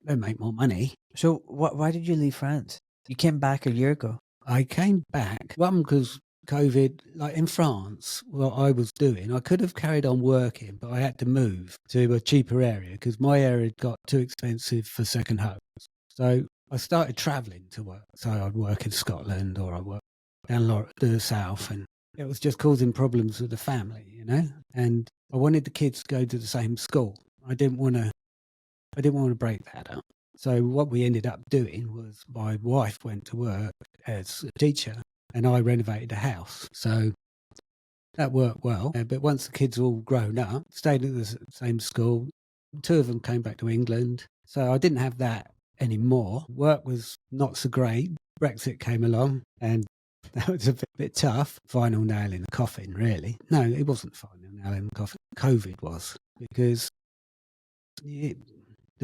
they make more money. So why did you leave France? You came back a year ago. I came back, one, because COVID, like in France, what I was doing, I could have carried on working, but I had to move to a cheaper area because my area had got too expensive for second homes. So I started travelling to work. So I'd work in Scotland or I'd work down the south, and it was just causing problems with the family, you know? And I wanted the kids to go to the same school. I didn't want to break that up. So what we ended up doing was my wife went to work as a teacher, and I renovated a house. So that worked well. But once the kids were all grown up, stayed at the same school, 2 of them came back to England. So I didn't have that anymore. Work was not so great. Brexit came along, and that was a bit tough. Final nail in the coffin, really. No, it wasn't final nail in the coffin. COVID was, because the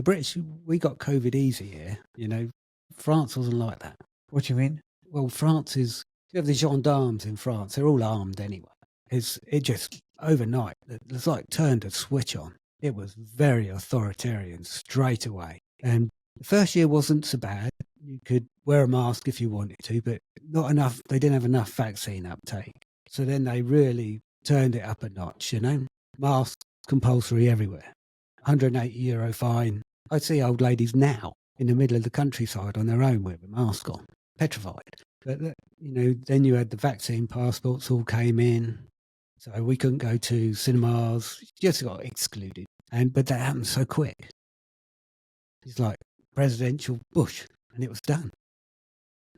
British, we got COVID easy here. You know, France wasn't like that. What do you mean? Well, France is, you have the gendarmes in France, they're all armed anyway. It just, overnight, it's like turned a switch on. It was very authoritarian straight away. And the first year wasn't so bad. You could wear a mask if you wanted to, but not enough, they didn't have enough vaccine uptake. So then they really turned it up a notch, you know. Masks compulsory everywhere. €180 fine. I see old ladies now in the middle of the countryside on their own with a mask on, petrified. But, you know, then you had the vaccine passports all came in. So we couldn't go to cinemas, just got excluded. But that happened so quick. It's like presidential Bush, and it was done.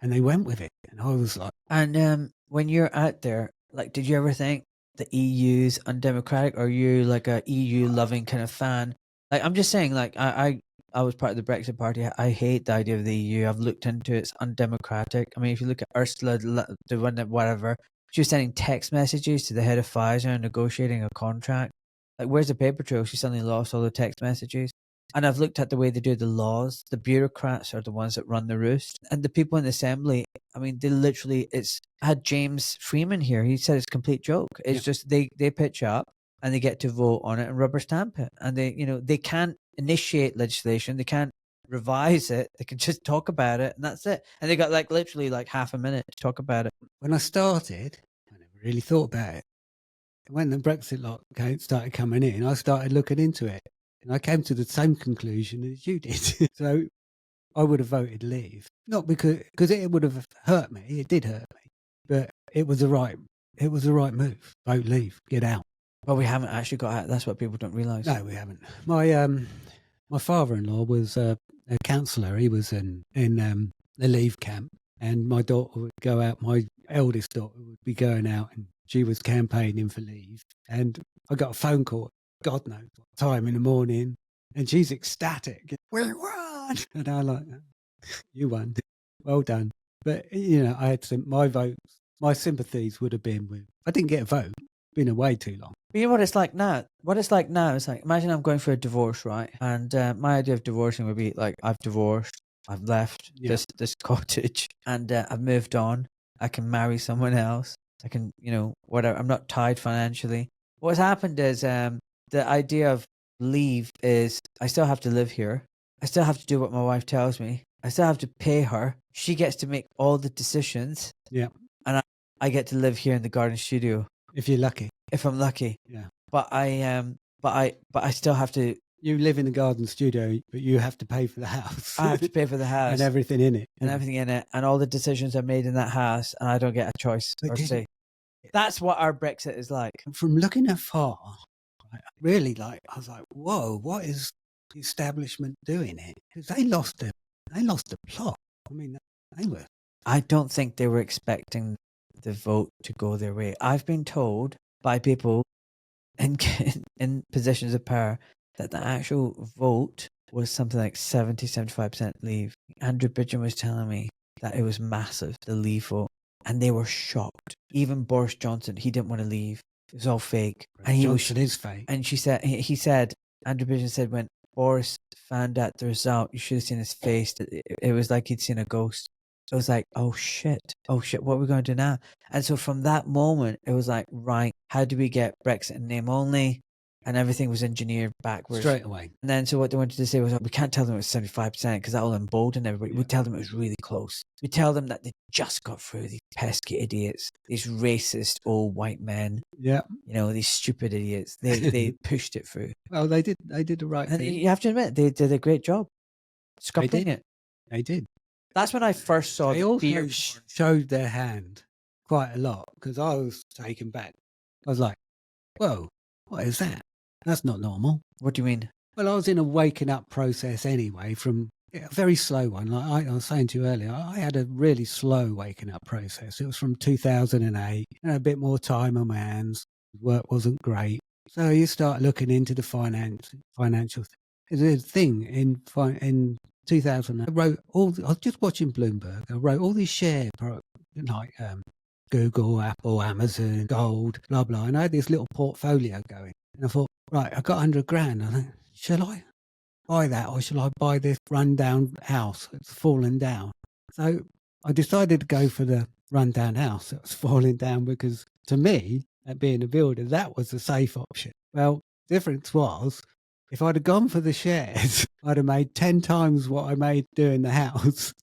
And they went with it. And I was like... And when you're out there, like, did you ever think the EU's undemocratic, or are you like a EU-loving kind of fan? Like, I'm just saying, like, I was part of the Brexit party. I hate the idea of the EU. I've looked into it. It's undemocratic. I mean, if you look at Ursula, the one that whatever, she was sending text messages to the head of Pfizer and negotiating a contract. Like, where's the paper trail? She suddenly lost all the text messages. And I've looked at the way they do the laws. The bureaucrats are the ones that run the roost. And the people in the assembly, I mean, they literally, I had James Freeman here. He said it's a complete joke. It's just they pitch up and they get to vote on it and rubber stamp it. And they can't initiate legislation. They can't revise it. They can just talk about it, and that's it. And they got like literally like half a minute to talk about it. When I started, I never really thought about it. When the Brexit lot started coming in, I started looking into it. And I came to the same conclusion as you did. So I would have voted leave. Not because it would have hurt me. It did hurt me. But it was the right move. Vote leave. Get out. Well, we haven't actually got out. That's what people don't realise. No, we haven't. My father-in-law was a counsellor. He was in the leave camp. and my daughter would go out. My eldest daughter would be going out, and she was campaigning for leave. And I got a phone call, God knows what time in the morning, and she's ecstatic. We won! And I like, you won, well done. But I had my votes, my sympathies would have been with. I didn't get a vote. Been away too long. But you know what it's like now? What it's like now is like, imagine I'm going for a divorce, right? And my idea of divorcing would be like, I've divorced, I've left this cottage, and I've moved on. I can marry someone else. I can, whatever. I'm not tied financially. What's happened is the idea of leave is I still have to live here. I still have to do what my wife tells me. I still have to pay her. She gets to make all the decisions. Yeah. And I get to live here in the garden studio. If you're lucky. If I'm lucky. Yeah. But I still have to. You live in the garden studio, but you have to pay for the house. I have to pay for the house. And everything in it. And everything in it. And all the decisions are made in that house, and I don't get a choice or say. That's what our Brexit is like. From looking afar, really, I was like, whoa, what is the establishment doing it? Because they lost the plot. I mean, they were. I don't think they were expecting the vote to go their way. I've been told by people in positions of power that the actual vote was something like 70-75% leave. Andrew Bridgen was telling me that it was massive, the leave vote, and they were shocked. Even Boris Johnson, he didn't want to leave. It was all fake. And Johnson is fake. And he said, Andrew Bridgen said, when Boris found out the result, you should have seen his face. It was like he'd seen a ghost. So it was like, oh shit, what are we going to do now? And so from that moment, it was like, right, how do we get Brexit in name only? And everything was engineered backwards. Straight away. And then so what they wanted to say was, we can't tell them it was 75% because that will embolden everybody. Yeah. We tell them it was really close. We tell them that they just got through, these pesky idiots, these racist old white men. Yeah. These stupid idiots. They pushed it through. Well, they did the right thing. You have to admit, they did a great job. Scuppering it. They did. That's when I first saw they also showed their hand quite a lot, because I was taken back. I was like, whoa, what is that? That's not normal. What do you mean? Well, I was in a waking up process anyway, from a very slow one. Like I was saying to you earlier, I had a really slow waking up process. It was from 2008, and a bit more time on my hands. Work wasn't great. So you start looking into the financial thing in 2000. I was just watching Bloomberg. I wrote all these share like Google, Apple, Amazon, gold, blah, blah. And I had this little portfolio going. And I thought, right, I got 100 grand. I think, shall I buy that, or shall I buy this rundown house that's fallen down? So I decided to go for the rundown house that was falling down, because to me, at being a builder, that was the safe option. Well, difference was, if I'd have gone for the shares, I'd have made 10 times what I made doing the house,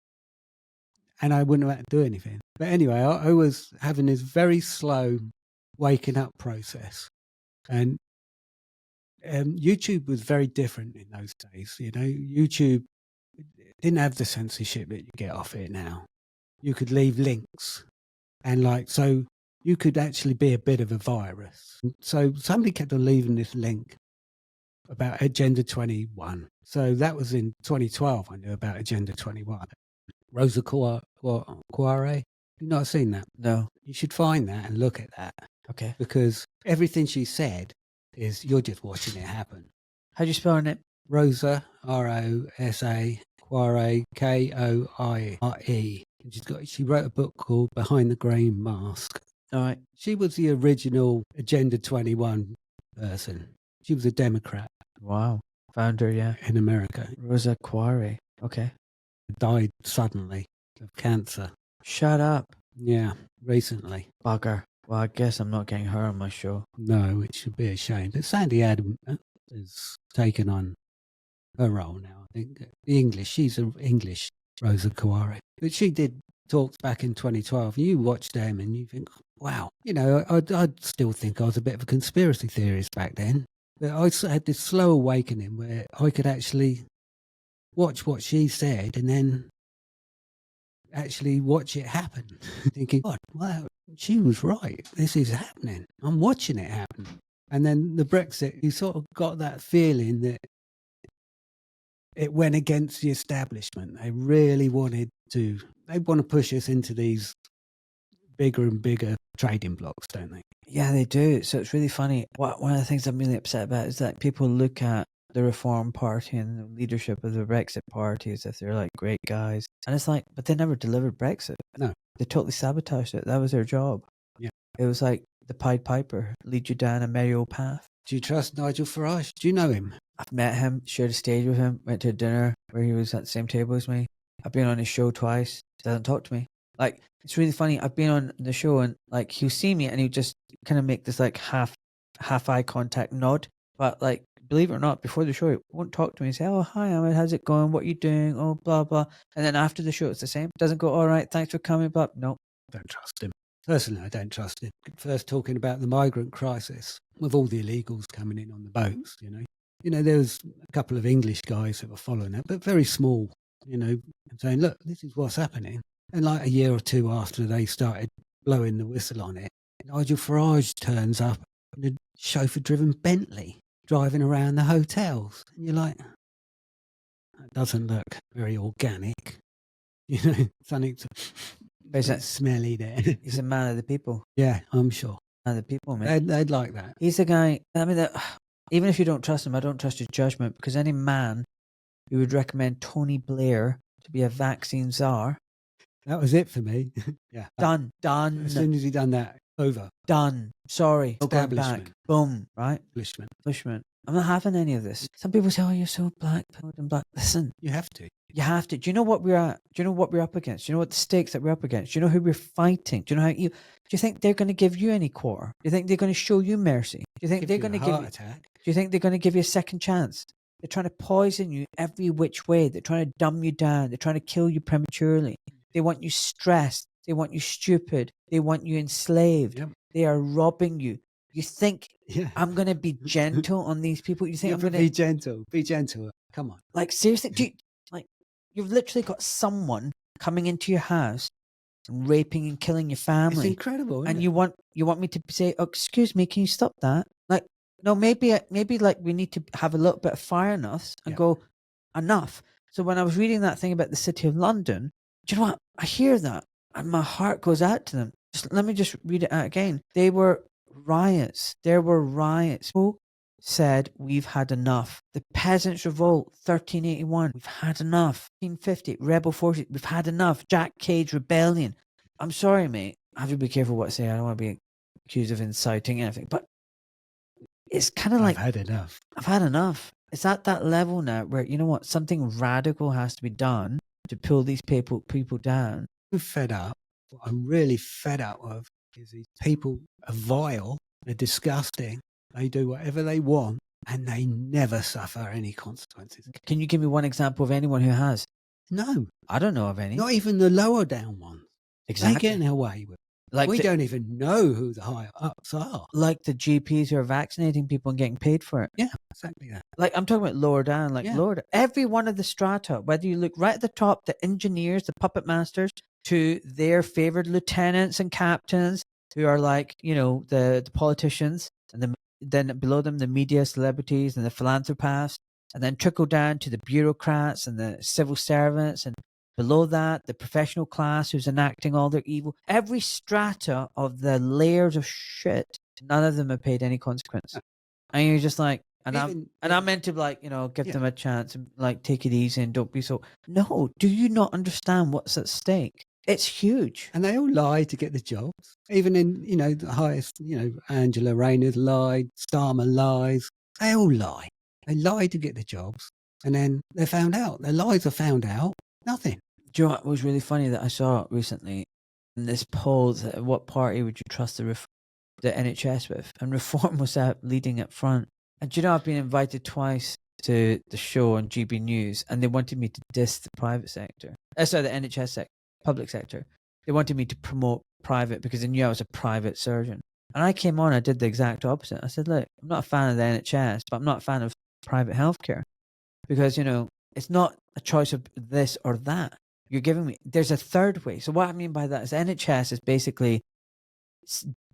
and I wouldn't have had to do anything. But anyway, I was having this very slow waking up process. And YouTube was very different in those days. YouTube didn't have the censorship that you get off it now. You could leave links, and so you could actually be a bit of a virus. So somebody kept on leaving this link about Agenda 21. So that was in 2012. I knew about Agenda 21. Rosa Quare. You've not seen that? No. You should find that and look at that. Okay. Because everything she said is, you're just watching it happen. How do you spell it? Rosa, Rosa, Quare, Koire. She wrote a book called Behind the Green Mask. All right. She was the original Agenda 21 person. She was a Democrat. Wow. Founder, yeah. In America. Rosa Quare. Okay. Died suddenly of cancer. Shut up. Yeah, recently. Bugger. Well, I guess I'm not getting her on my show. No, it should be a shame. But Sandy Adam has taken on her role now. I think she's an English Rosa Quare. But she did talks back in 2012. You watch them and you think, wow. I'd still think I was a bit of a conspiracy theorist back then. But I had this slow awakening where I could actually watch what she said and then actually watch it happen. Thinking, God, wow, she was right. This is happening. I'm watching it happen. And then the Brexit, you sort of got that feeling that it went against the establishment. They really wanted they want to push us into these bigger and bigger trading blocks, don't they? Yeah, they do. So it's really funny. One of the things I'm really upset about is that people look at the Reform Party and the leadership of the Brexit Party as if they're like great guys. And it's like, but they never delivered Brexit. No. They totally sabotaged it. That was their job. Yeah. It was like the Pied Piper, lead you down a merry old path. Do you trust Nigel Farage? Do you know him? I've met him, shared a stage with him, went to a dinner where he was at the same table as me. I've been on his show twice. He doesn't talk to me. Like, it's really funny. I've been on the show and like he'll see me and he'll just kind of make this like half eye contact nod. But like, believe it or not, before the show, he won't talk to me and say, "Oh, hi, Ahmed, how's it going? What are you doing? Oh, blah, blah." And then after the show, it's the same. Doesn't go, "All right, thanks for coming," but no. Don't trust him. Personally, I don't trust him. First talking about the migrant crisis with all the illegals coming in on the boats, there was a couple of English guys that were following that, but very small, and saying, look, this is what's happening. And like a year or two after they started blowing the whistle on it, Nigel Farage turns up in a chauffeur-driven Bentley driving around the hotels. And you're like, that doesn't look very organic. Something's smelly there. He's a man of the people. Yeah, I'm sure. Man of the people, man. They'd like that. He's the guy, I mean, even if you don't trust him, I don't trust his judgment, because any man who would recommend Tony Blair to be a vaccine czar. That was it for me. Yeah. Done. As soon as he done that, over. Done. Sorry. No going Establishment. back. Boom. Right? Establishment. I'm not having any of this. Some people say, "Oh, you're so black-pilled and black." Listen. You have to. You have to. Do you know what we're at? Do you know what we're up against? Do you know what the stakes that we're up against? Do you know who we're fighting? Do you know do you think they're going to give you any quarter? Do you think they're going to show you mercy? Do you think they're going to give you attack? Do you think they're going to give you a second chance? They're trying to poison you every which way. They're trying to dumb you down. They're trying to kill you prematurely. They want you stressed. They want you stupid. They want you enslaved. Yep. They are robbing you. You think I'm going to be gentle on these people? You think I'm going to be gentle? Be gentle. Come on. Like, seriously, you've literally got someone coming into your house and raping and killing your family. It's incredible, isn't and it? you want me to say, "Oh, excuse me, can you stop that?" Like, no, maybe like we need to have a little bit of fire in us and go, enough. So when I was reading that thing about the City of London, do you know what? I hear that and my heart goes out to them. Let me just read it out again. There were riots. Who said, "We've had enough"? The Peasants' Revolt, 1381. We've had enough. 1850, Rebel Forces. We've had enough. Jack Cade's Rebellion. I'm sorry, mate. I have to be careful what I say. I don't want to be accused of inciting anything. But it's kind of like, I've had enough. I've had enough. It's at that level now where, you know what, something radical has to be done to pull these people down. I'm fed up. What I'm really fed up of is these people are vile, they're disgusting, they do whatever they want, and they never suffer any consequences. Can you give me one example of anyone who has? No. I don't know of any. Not even the lower down ones. Exactly. They're getting away with it. Like we don't even know who the higher ups are. Like the GPs who are vaccinating people and getting paid for it. Yeah, exactly that. Like, I'm talking about lower down, lower down. Every one of the strata, whether you look right at the top, the engineers, the puppet masters, to their favored lieutenants and captains who are like, the politicians, and then below them, the media celebrities and the philanthropists, and then trickle down to the bureaucrats and the civil servants, and below that, the professional class who's enacting all their evil. Every strata of the layers of shit, none of them have paid any consequence. And you're just like, I'm meant to give them a chance and like take it easy and don't be so. No, do you not understand what's at stake? It's huge. And they all lie to get the jobs. Even in, the highest, Angela Rayner lied, Starmer lies. They all lie. They lie to get the jobs. And then they're found out. Their lies are found out. Nothing. Do you know what was really funny that I saw recently? In this poll, what party would you trust the NHS with? And Reform was out leading up front. And do you know, I've been invited twice to the show on GB News, and they wanted me to diss the private sector. The NHS sector. Public sector. They wanted me to promote private because they knew I was a private surgeon. And I came on, I did the exact opposite. I said, look, I'm not a fan of the NHS, but I'm not a fan of private healthcare because, it's not a choice of this or that. You're giving me, there's a third way. So what I mean by that is NHS is basically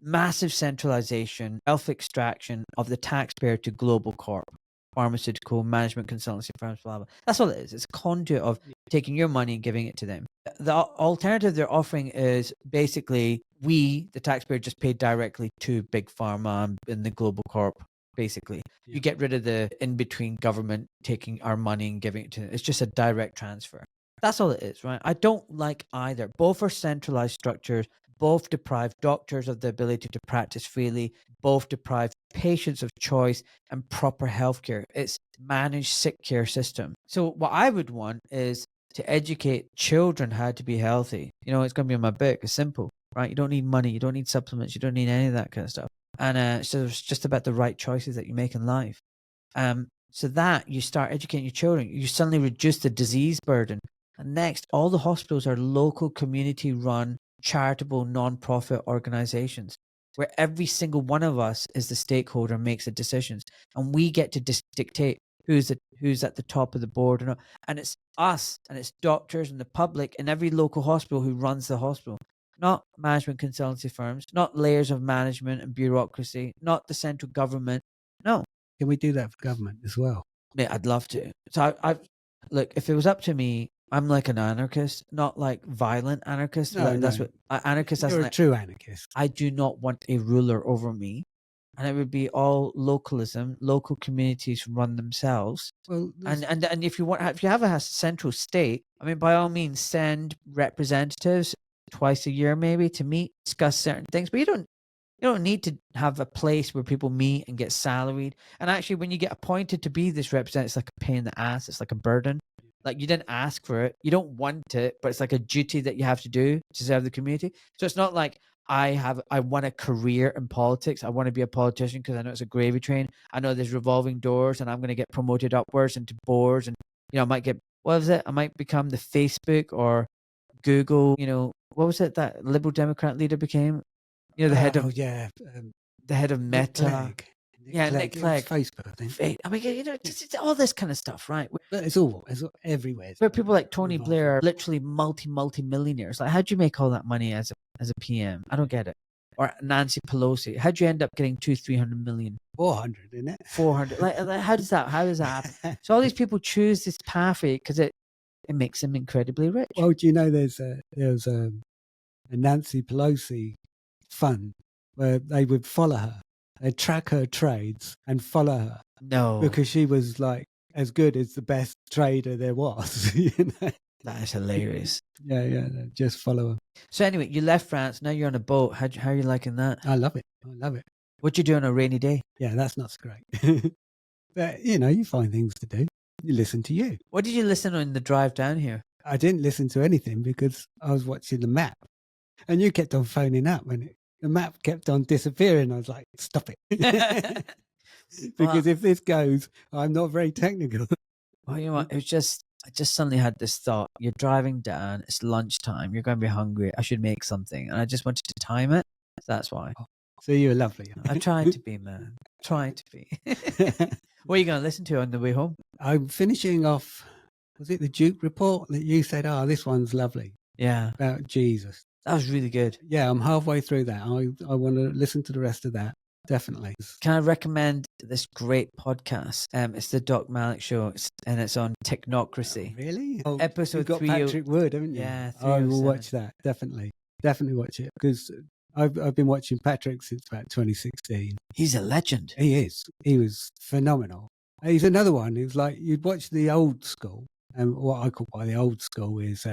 massive centralization, wealth extraction of the taxpayer to global corp, pharmaceutical, management consultancy firms, blah, blah. That's all it is. It's a conduit of taking your money and giving it to them. The alternative they're offering is basically we, the taxpayer, just pay directly to big pharma and the global corp. Basically, Yeah. you get rid of the in-between government taking our money and giving it to it. It's just a direct transfer. That's all it is, right? I don't like either. Both are centralized structures. Both deprive doctors of the ability to practice freely. Both deprive patients of choice and proper healthcare. It's managed sick care system. So what I would want is to educate children how to be healthy. You know, it's going to be in my book. It's simple, right? You don't need money. You don't need supplements. You don't need any of that kind of stuff. And so it's just about the right choices that you make in life. So that you start educating your children, you suddenly reduce the disease burden. And next, all the hospitals are local community-run, charitable, non-profit organizations where every single one of us is the stakeholder and makes the decisions. And we get to dictate who's at the top of the board or not. And it's us and it's doctors and the public in every local hospital who runs the hospital. Not management consultancy firms, not layers of management and bureaucracy, not the central government. No. Can we do that for government as well? Mate, I'd love to. So I look, if it was up to me, I'm like an anarchist, not like violent anarchist. No, That's no. what anarchist. You're a Like, true anarchist. I do not want a ruler over me, and it would be all localism. Local communities run themselves. Well, And if you have a central state, I mean, by all means, send representatives twice a year maybe to meet, discuss certain things. But you don't need to have a place where people meet and get salaried. And actually, when you get appointed to be this representative, it's like a pain in the ass. It's like a burden. Like you didn't ask for it. You don't want it, but it's like a duty that you have to do to serve the community. So it's not like I want a career in politics. I want to be a politician because I know it's a gravy train. I know there's revolving doors and I'm going to get promoted upwards into boards. And, I might get, what was it? I might become the Facebook or Google, what was it that Liberal Democrat leader became? The head of the head of Meta. Nick Clegg. Facebook, I think. I mean, it's all this kind of stuff, right? But it's all everywhere. Where people like Tony Blair are literally multi-millionaires. Like, how'd you make all that money as a PM? I don't get it. Or Nancy Pelosi. How'd you end up getting 200-300 million? 400, isn't it? 400. Like, how does that happen? So all these people choose this pathway because it makes them incredibly rich. Well, do you know there's a Nancy Pelosi fund where they would follow her. They'd track her trades and follow her. No. Because she was like as good as the best trader there was. That is hilarious. Yeah, just follow her. So anyway, you left France. Now you're on a boat. How are you liking that? I love it. What you do on a rainy day? Yeah, that's not so great. But, you find things to do. You listen to you. What did you listen on the drive down here? I didn't listen to anything because I was watching the map. And you kept on phoning up and the map kept on disappearing. I was like, stop it. Because if this goes, I'm not very technical. Well, you know what? I just suddenly had this thought. You're driving down. It's lunchtime. You're going to be hungry. I should make something. And I just wanted to time it. So that's why. So you were lovely. I tried to be, man. Trying to be. What are you going to listen to on the way home? I'm finishing off, was it the Duke report that you said, this one's lovely? Yeah. About Jesus. That was really good. Yeah, I'm halfway through that. I want to listen to the rest of that. Definitely. Can I recommend this great podcast? It's the Doc Malik Show, and it's on technocracy. Oh, really? Episode you've got 3. Patrick Wood, haven't you? Yeah. I will watch that. Definitely watch it because I've been watching Patrick since about 2016. He's a legend. He is. He was phenomenal. He's another one who's like you'd watch the old school, and what I call by the old school is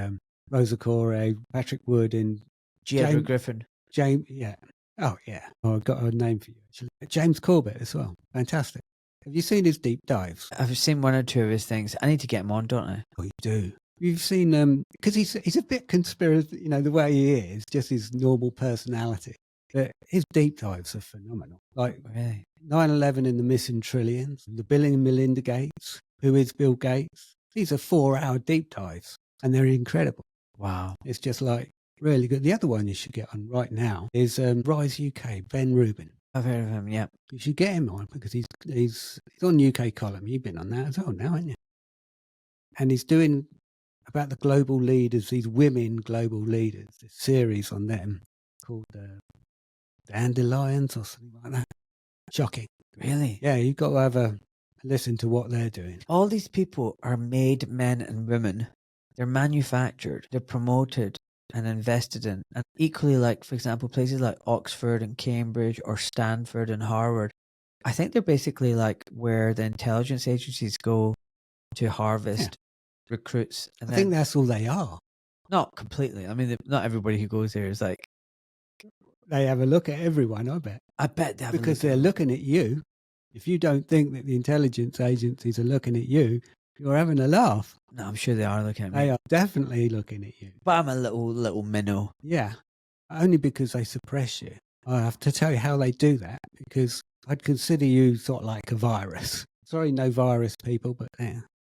Rosa Corey, Patrick Wood, and Edward Griffin. James, yeah. Oh, yeah. Oh, I've got a name for you, actually. James Corbett as well. Fantastic. Have you seen his deep dives? I've seen one or two of his things. I need to get him on, don't I? Oh, you do. You've seen, because he's a bit conspiracy, the way he is, just his normal personality. But his deep dives are phenomenal. Like really? 9/11 and the missing trillions, the Bill and Melinda Gates, who is Bill Gates. These are 4-hour deep dives, and they're incredible. Wow. It's just like, really good. The other one you should get on right now is Rise UK, Ben Rubin. I've heard of him, yeah. You should get him on because he's on UK Column. You've been on that as well now, haven't you? And he's doing about the global leaders, these women global leaders, a series on them called Dandelions or something like that. Shocking. Really? Yeah, you've got to have a listen to what they're doing. All these people are made men and women they're manufactured, they're promoted and invested in. And equally, like, for example, places like Oxford and Cambridge or Stanford and Harvard, I think they're basically like where the intelligence agencies go to harvest recruits. And I think that's all they are. not completely. I mean, not everybody who goes there is like. They have a look at everyone, I bet. I bet they have because they're looking at you. If you don't think that the intelligence agencies are looking at you, you're having a laugh. No, I'm sure they are looking at me. They are definitely looking at you. But I'm a little minnow. Yeah, only because they suppress you. I have to tell you how they do that, because I'd consider you sort of like a virus. Sorry, no virus people, but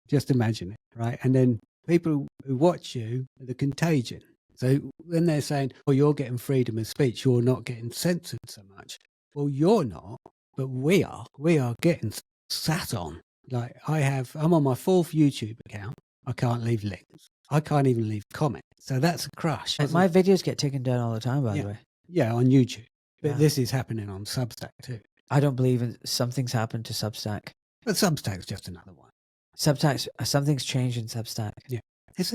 just imagine it, right? And then people who watch you are the contagion. So when they're saying, oh, you're getting freedom of speech, you're not getting censored so much. Well, you're not, but we are. We are getting sat on. Like I'm on my 4th YouTube account. I can't leave links. I can't even leave comments. So that's a crush. My videos get taken down all the time, by the way. Yeah, on YouTube. But this is happening on Substack too. I don't believe in something's happened to Substack. But Substack's just another one. Something's changed in Substack. Yeah. It's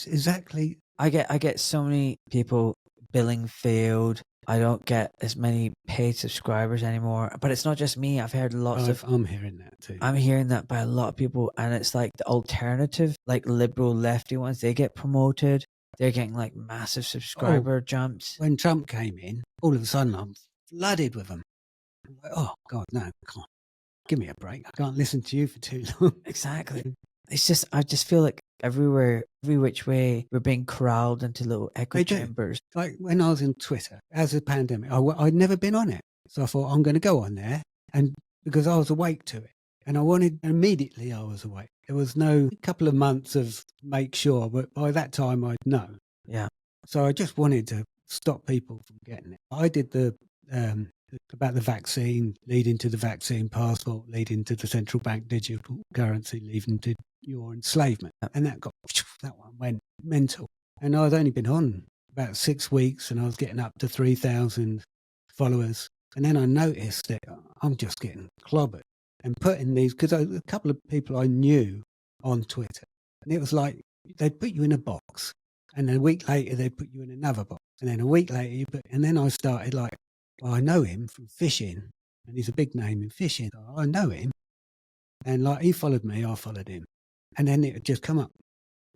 exactly. I get so many people billing failed. I don't get as many paid subscribers anymore. But it's not just me. I've heard lots of. I'm hearing that too. I'm hearing that by a lot of people, and it's like the alternative, like liberal lefty ones. They get promoted. They're getting like massive subscriber jumps. When Trump came in, all of a sudden I'm flooded with them. I'm like, oh God, no, come on, give me a break. I can't listen to you for too long. Exactly. It's just, I just feel like everywhere, every which way, we're being corralled into little echo chambers. Like when I was in Twitter, as a pandemic, I'd never been on it. So I thought, I'm going to go on there. And because I was awake to it. And immediately I was awake. There was no couple of months of make sure, but by that time I'd know. Yeah. So I just wanted to stop people from getting it. I did the about the vaccine, leading to the vaccine passport, leading to the central bank digital currency, leading to your enslavement. And that one went mental. And I'd only been on about 6 weeks and I was getting up to 3,000 followers. And then I noticed that I'm just getting clobbered and putting these, because a couple of people I knew on Twitter, and it was like they'd put you in a box and a week later they'd put you in another box. And then a week later, and then I started like, well, I know him from fishing, and he's a big name in fishing. So I know him. And like he followed me, I followed him. And then it would just come up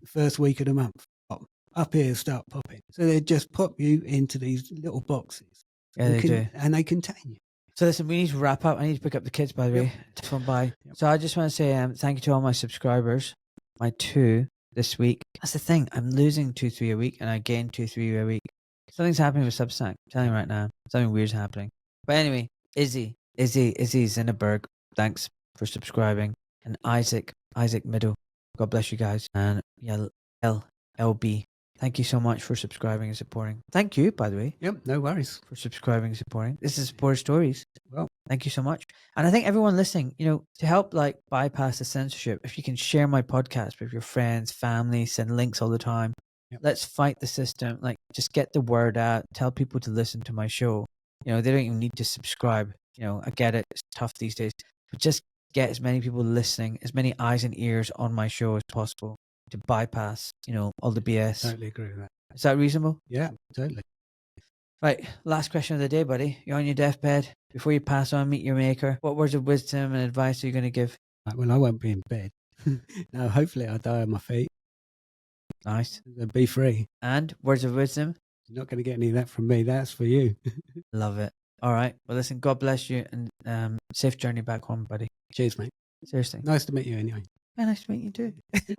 the first week of the month. Up here, start popping. So they'd just pop you into these little boxes. Yeah, they do. And they contain you. So listen, we need to wrap up. I need to pick up the kids, by the way. Just went by. Yep. So I just want to say thank you to all my subscribers. My 2 this week. That's the thing. I'm losing 2-3 a week, and I gain 2-3 a week. Something's happening with Substack. I'm telling you right now. Something weird's happening. But anyway, Izzy Zinneberg, thanks for subscribing. And Isaac Middle, God bless you guys. And yeah, LB, thank you so much for subscribing and supporting. Thank you, by the way. Yep, no worries. For subscribing and supporting. This is Supporter Stories. Well, thank you so much. And I think everyone listening, to help like bypass the censorship, if you can share my podcast with your friends, family, send links all the time. Yep. Let's fight the system. Like, just get the word out. Tell people to listen to my show. They don't even need to subscribe. I get it. It's tough these days. But just get as many people listening, as many eyes and ears on my show as possible to bypass, all the BS. Totally agree with that. Is that reasonable? Yeah, totally. Right. Last question of the day, buddy. You're on your deathbed. Before you pass on, meet your maker. What words of wisdom and advice are you going to give? Right, well, I won't be in bed. No, hopefully I'll die on my feet. Nice. Be free. And words of wisdom? You're not going to get any of that from me. That's for you. Love it. All right. Well, listen, God bless you, and safe journey back home, buddy. Cheers, mate. Seriously. Nice to meet you anyway. Yeah, nice to meet you too.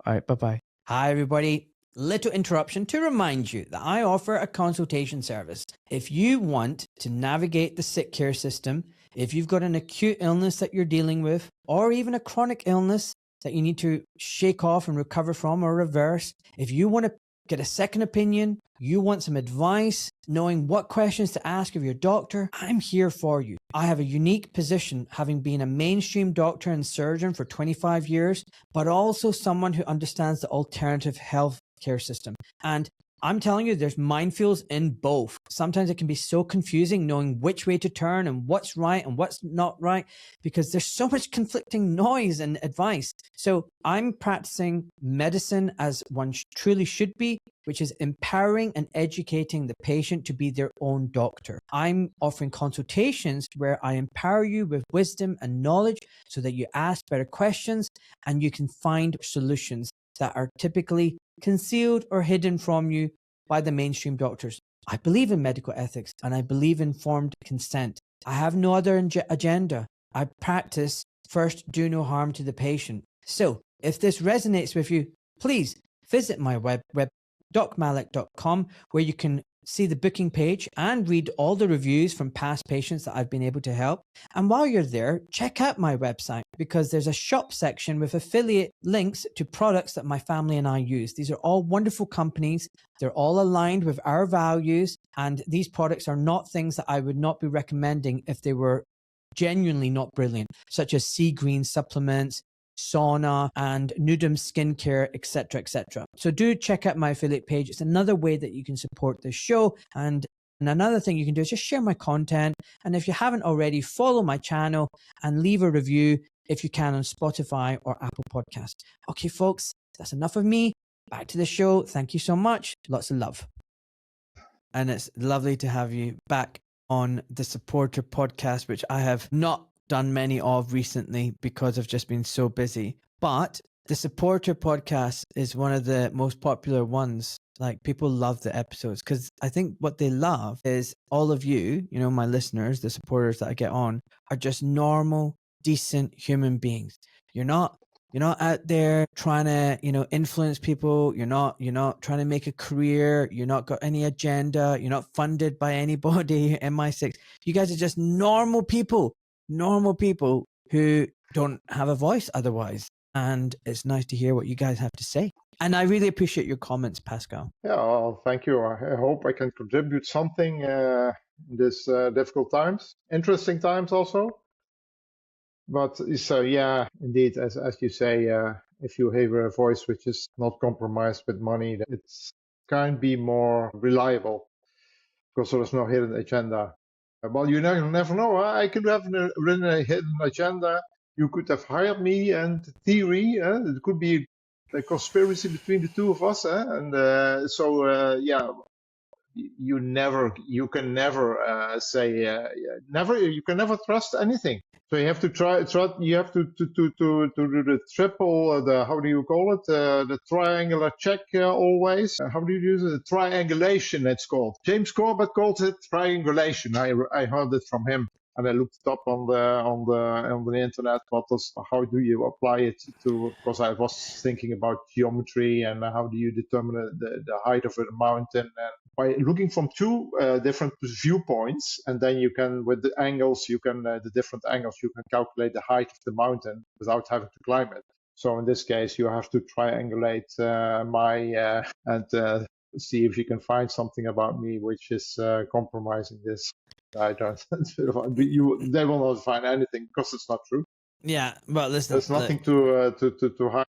All right. Bye-bye. Hi, everybody. Little interruption to remind you that I offer a consultation service. If you want to navigate the sick care system, if you've got an acute illness that you're dealing with, or even a chronic illness that you need to shake off and recover from or reverse, if you want to get a second opinion, you want some advice, knowing what questions to ask of your doctor, I'm here for you. I have a unique position, having been a mainstream doctor and surgeon for 25 years, but also someone who understands the alternative health care system. And I'm telling you, there's minefields in both. Sometimes it can be so confusing knowing which way to turn and what's right and what's not right, because there's so much conflicting noise and advice. So I'm practicing medicine as one truly should be, which is empowering and educating the patient to be their own doctor. I'm offering consultations where I empower you with wisdom and knowledge so that you ask better questions and you can find solutions that are typically concealed or hidden from you by the mainstream doctors. I believe in medical ethics and I believe in informed consent. I have no other agenda. I practice first, do no harm to the patient. So if this resonates with you, please visit my web docmalik.com, where you can see the booking page and read all the reviews from past patients that I've been able to help. And while you're there, check out my website, because there's a shop section with affiliate links to products that my family and I use. These are all wonderful companies. They're all aligned with our values. And these products are not things that I would not be recommending if they were genuinely not brilliant, such as sea green supplements, sauna, and Nudum skincare, etc., etc. So do check out my affiliate page. It's another way that you can support this show. And another thing you can do is just share my content. And if you haven't already, follow my channel and leave a review if you can on Spotify or Apple Podcasts. Okay, folks, that's enough of me. Back to the show. Thank you so much. Lots of love. And it's lovely to have you back on the Supporter Podcast, which I have not done many of recently because I've just been so busy. But the Supporter Podcast is one of the most popular ones. Like, people love the episodes because I think what they love is all of you, you know, my listeners, the supporters that I get on, are just normal, decent human beings. You're not out there trying to, you know, influence people. You're not trying to make a career. You're not got any agenda. You're not funded by anybody, MI6. You guys are just normal people who don't have a voice otherwise. And it's nice to hear what you guys have to say. And I really appreciate your comments, Pascal. Yeah, well, thank you. I hope I can contribute something in this difficult times, interesting times also. But so, yeah, indeed, as you say, if you have a voice which is not compromised with money, it can be more reliable because there's no hidden agenda. Well, you never know. I could have written a hidden agenda. You could have hired me, and theory, it could be a conspiracy between the two of us. And yeah, you can never say never. You can never trust anything. So you have to try. You have to do the triple. How do you call it? The triangular check always. How do you use it? The triangulation. It's called. James Corbett calls it triangulation. I heard it from him, and I looked it up on the internet. How do you apply it to? Because I was thinking about geometry and how do you determine the height of a mountain, and by looking from two different viewpoints, and then you can, with the angles, the different angles, you can calculate the height of the mountain without having to climb it. So in this case, you have to triangulate and see if you can find something about me which is compromising this. I don't. They will not find anything because it's not true. Yeah, well, listen, there's nothing to hide.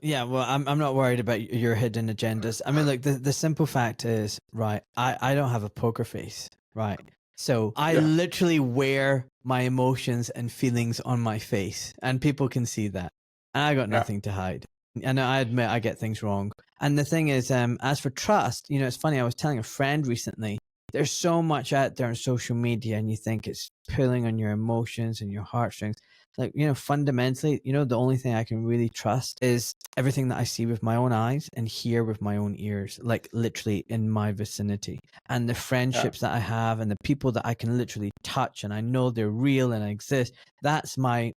Yeah, well, I'm not worried about your hidden agendas. I mean, look, the simple fact is, right, I don't have a poker face, right? So I literally wear my emotions and feelings on my face, and people can see that. And I got nothing to hide. And I admit I get things wrong. And the thing is, as for trust, you know, it's funny, I was telling a friend recently, there's so much out there on social media, and you think it's pulling on your emotions and your heartstrings. Like, you know, fundamentally, you know, the only thing I can really trust is everything that I see with my own eyes and hear with my own ears, like literally in my vicinity. And the friendships that I have and the people that I can literally touch and I know they're real and exist, that's my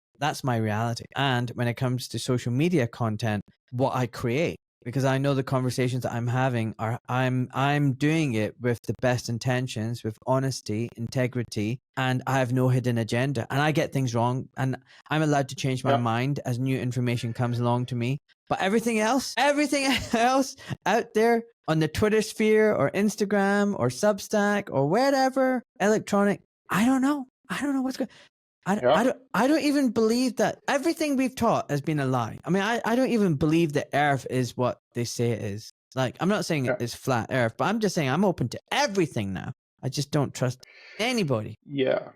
reality. And when it comes to social media content, what I create, because I know the conversations that I'm having I'm doing it with the best intentions, with honesty, integrity, and I have no hidden agenda. And I get things wrong, and I'm allowed to change my mind as new information comes along to me. But everything else out there on the Twitter sphere or Instagram or Substack or whatever electronic, I don't know what's going. I don't even believe that everything we've taught has been a lie. I mean, I don't even believe that Earth is what they say it is. Like, I'm not saying it's flat earth, but I'm just saying I'm open to everything now. I just don't trust anybody. Yeah.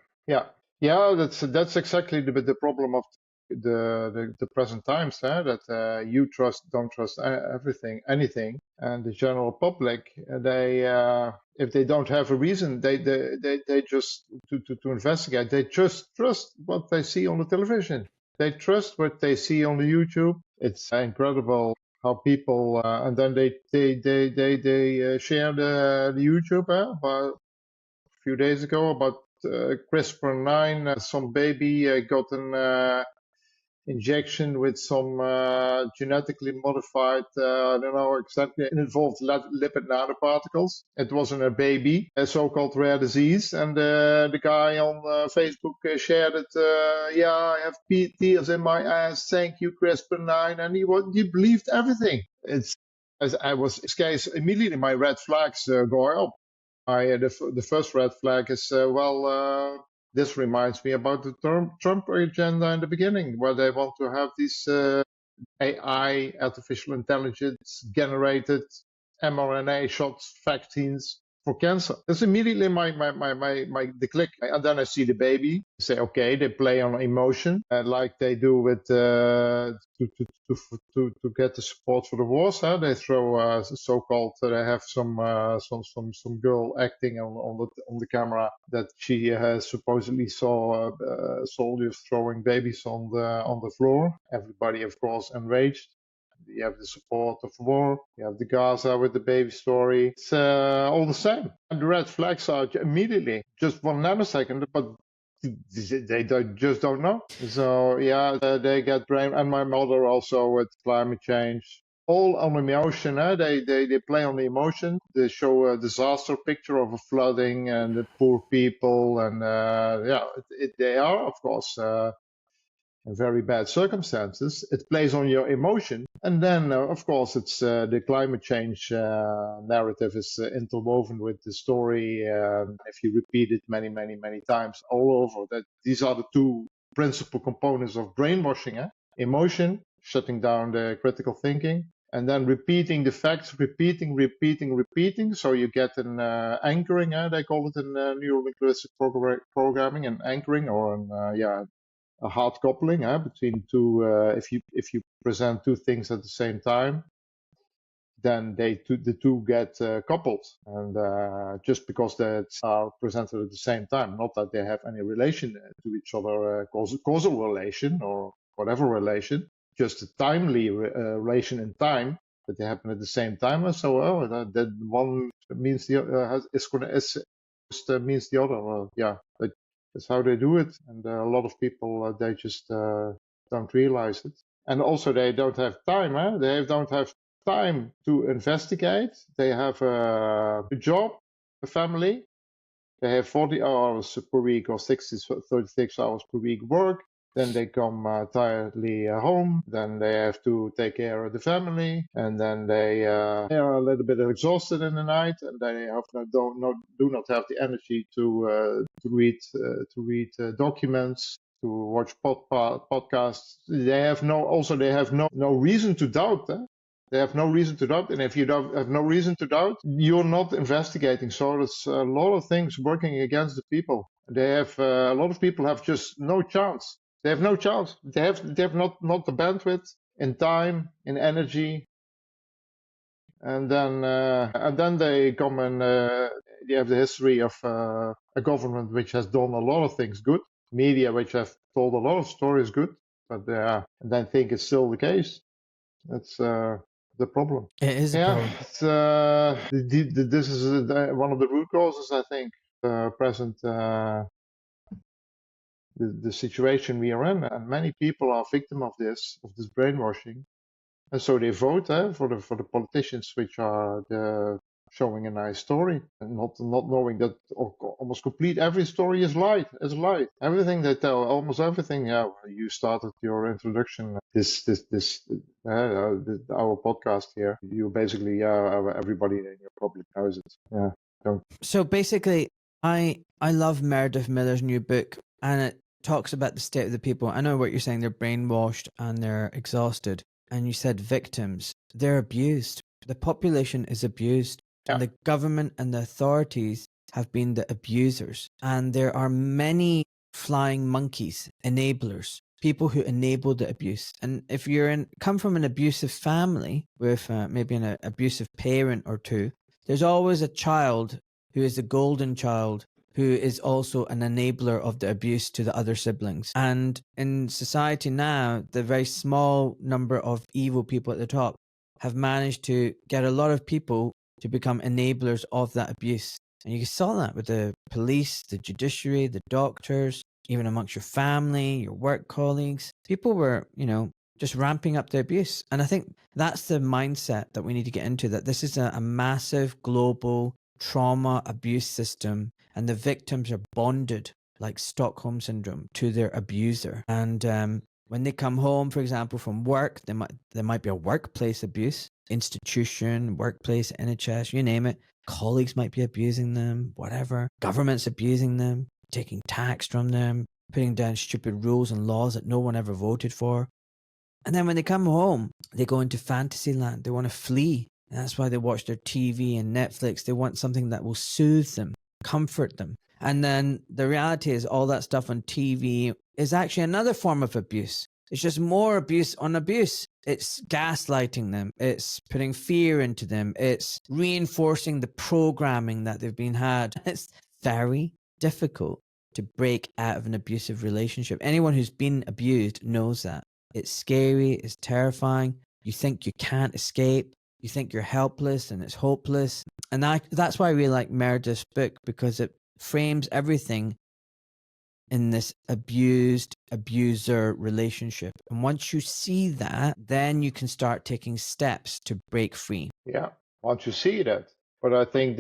That's exactly the problem of the present times, that you don't trust anything, and the general public, they if they don't have a reason, they just to investigate, they just trust what they see on the television. They trust what they see on the YouTube. It's incredible how people and then they share the YouTube about a few days ago about CRISPR-9. Some baby got an injection with some genetically modified, I don't know exactly, it involved lipid nanoparticles. It wasn't a baby, a so-called rare disease. And the guy on Facebook shared it, I have tears in my eyes, thank you, CRISPR-9. And he believed everything. It's, as I was scared, immediately my red flags go up. The first red flag is, this reminds me about the Trump agenda in the beginning, where they want to have these AI, artificial intelligence generated mRNA shots, vaccines for cancer. That's immediately the click. And then I see the baby, say, okay, they play on emotion, like they do with to get the support for the wars. They throw so-called. They have some girl acting on the camera that she supposedly saw soldiers throwing babies on the floor. Everybody, of course, enraged. You have the support of war. You have the Gaza with the baby story. It's all the same. And the red flags are immediately just 1 nanosecond, but they just don't know. So they get brain. And my mother also with climate change. All on emotion. They play on the emotion. They show a disaster picture of a flooding and the poor people. And they are, of course, in very bad circumstances. It plays on your emotion. And then, of course, it's the climate change narrative is interwoven with the story. If you repeat it many, many, many times all over, that these are the two principal components of brainwashing. Emotion, shutting down the critical thinking, and then repeating the facts, repeating. So you get an anchoring, they call it in neuro-linguistic programming, an anchoring, or a hard coupling between two. If you present two things at the same time, then the two get coupled, and just because they are presented at the same time, not that they have any relation to each other, causal relation or whatever relation, just a timely relation in time that they happen at the same time. And so that one means the means the other. That's how they do it, and a lot of people they just don't realize it. And also they don't have time. They don't have time to investigate. They have a job, a family. They have 40 hours per week or 36 hours per week work. Then they come tiredly home. Then they have to take care of the family, and then they are a little bit exhausted in the night, and they do not have the energy to read documents, to watch podcasts. They have no reason to doubt. They have no reason to doubt, and if you don't have no reason to doubt, you're not investigating. So there's a lot of things working against the people. They have a lot of people have just no chance. They have no chance. They have not the bandwidth in time, in energy, and then they come and they have the history of a government which has done a lot of things good, media which have told a lot of stories good, but and then think it's still the case. That's the problem. It is a problem. It's, this is one of the root causes, I think, present. The situation we are in, and many people are victim of this brainwashing, and so they vote for the politicians which are showing a nice story, and not knowing that almost complete every story is lie. Everything they tell, almost everything. Yeah, you started your introduction. Our podcast here. You basically everybody in your public knows it. Yeah. Don't. So basically, I love Meredith Miller's new book, and it talks about the state of the people. I know what you're saying. They're brainwashed and they're exhausted. And you said victims. They're abused. The population is abused, and the government and the authorities have been the abusers. And there are many flying monkeys, enablers, people who enable the abuse. And if you're come from an abusive family with maybe an abusive parent or two, there's always a child who is a golden child who is also an enabler of the abuse to the other siblings. And in society now, the very small number of evil people at the top have managed to get a lot of people to become enablers of that abuse. And you saw that with the police, the judiciary, the doctors, even amongst your family, your work colleagues. People were, just ramping up the abuse. And I think that's the mindset that we need to get into, that this is a massive global trauma abuse system, and the victims are bonded like Stockholm syndrome to their abuser. And when they come home, for example, from work, there might be a workplace abuse, institution, workplace, NHS, you name it. Colleagues might be abusing them, whatever. Government's abusing them, taking tax from them, putting down stupid rules and laws that no one ever voted for. And then when they come home, they go into fantasy land. They want to flee. And that's why they watch their TV and Netflix. They want something that will soothe them, comfort them. And then the reality is all that stuff on TV is actually another form of abuse. It's just more abuse on abuse. It's gaslighting them. It's putting fear into them. It's reinforcing the programming that they've been had. It's very difficult to break out of an abusive relationship. Anyone who's been abused knows that. It's scary. It's terrifying. You think you can't escape. You think you're helpless and it's hopeless. And that's why I really like Meredith's book, because it frames everything in this abused abuser relationship. And once you see that, then you can start taking steps to break free. Yeah, once you see that. But I think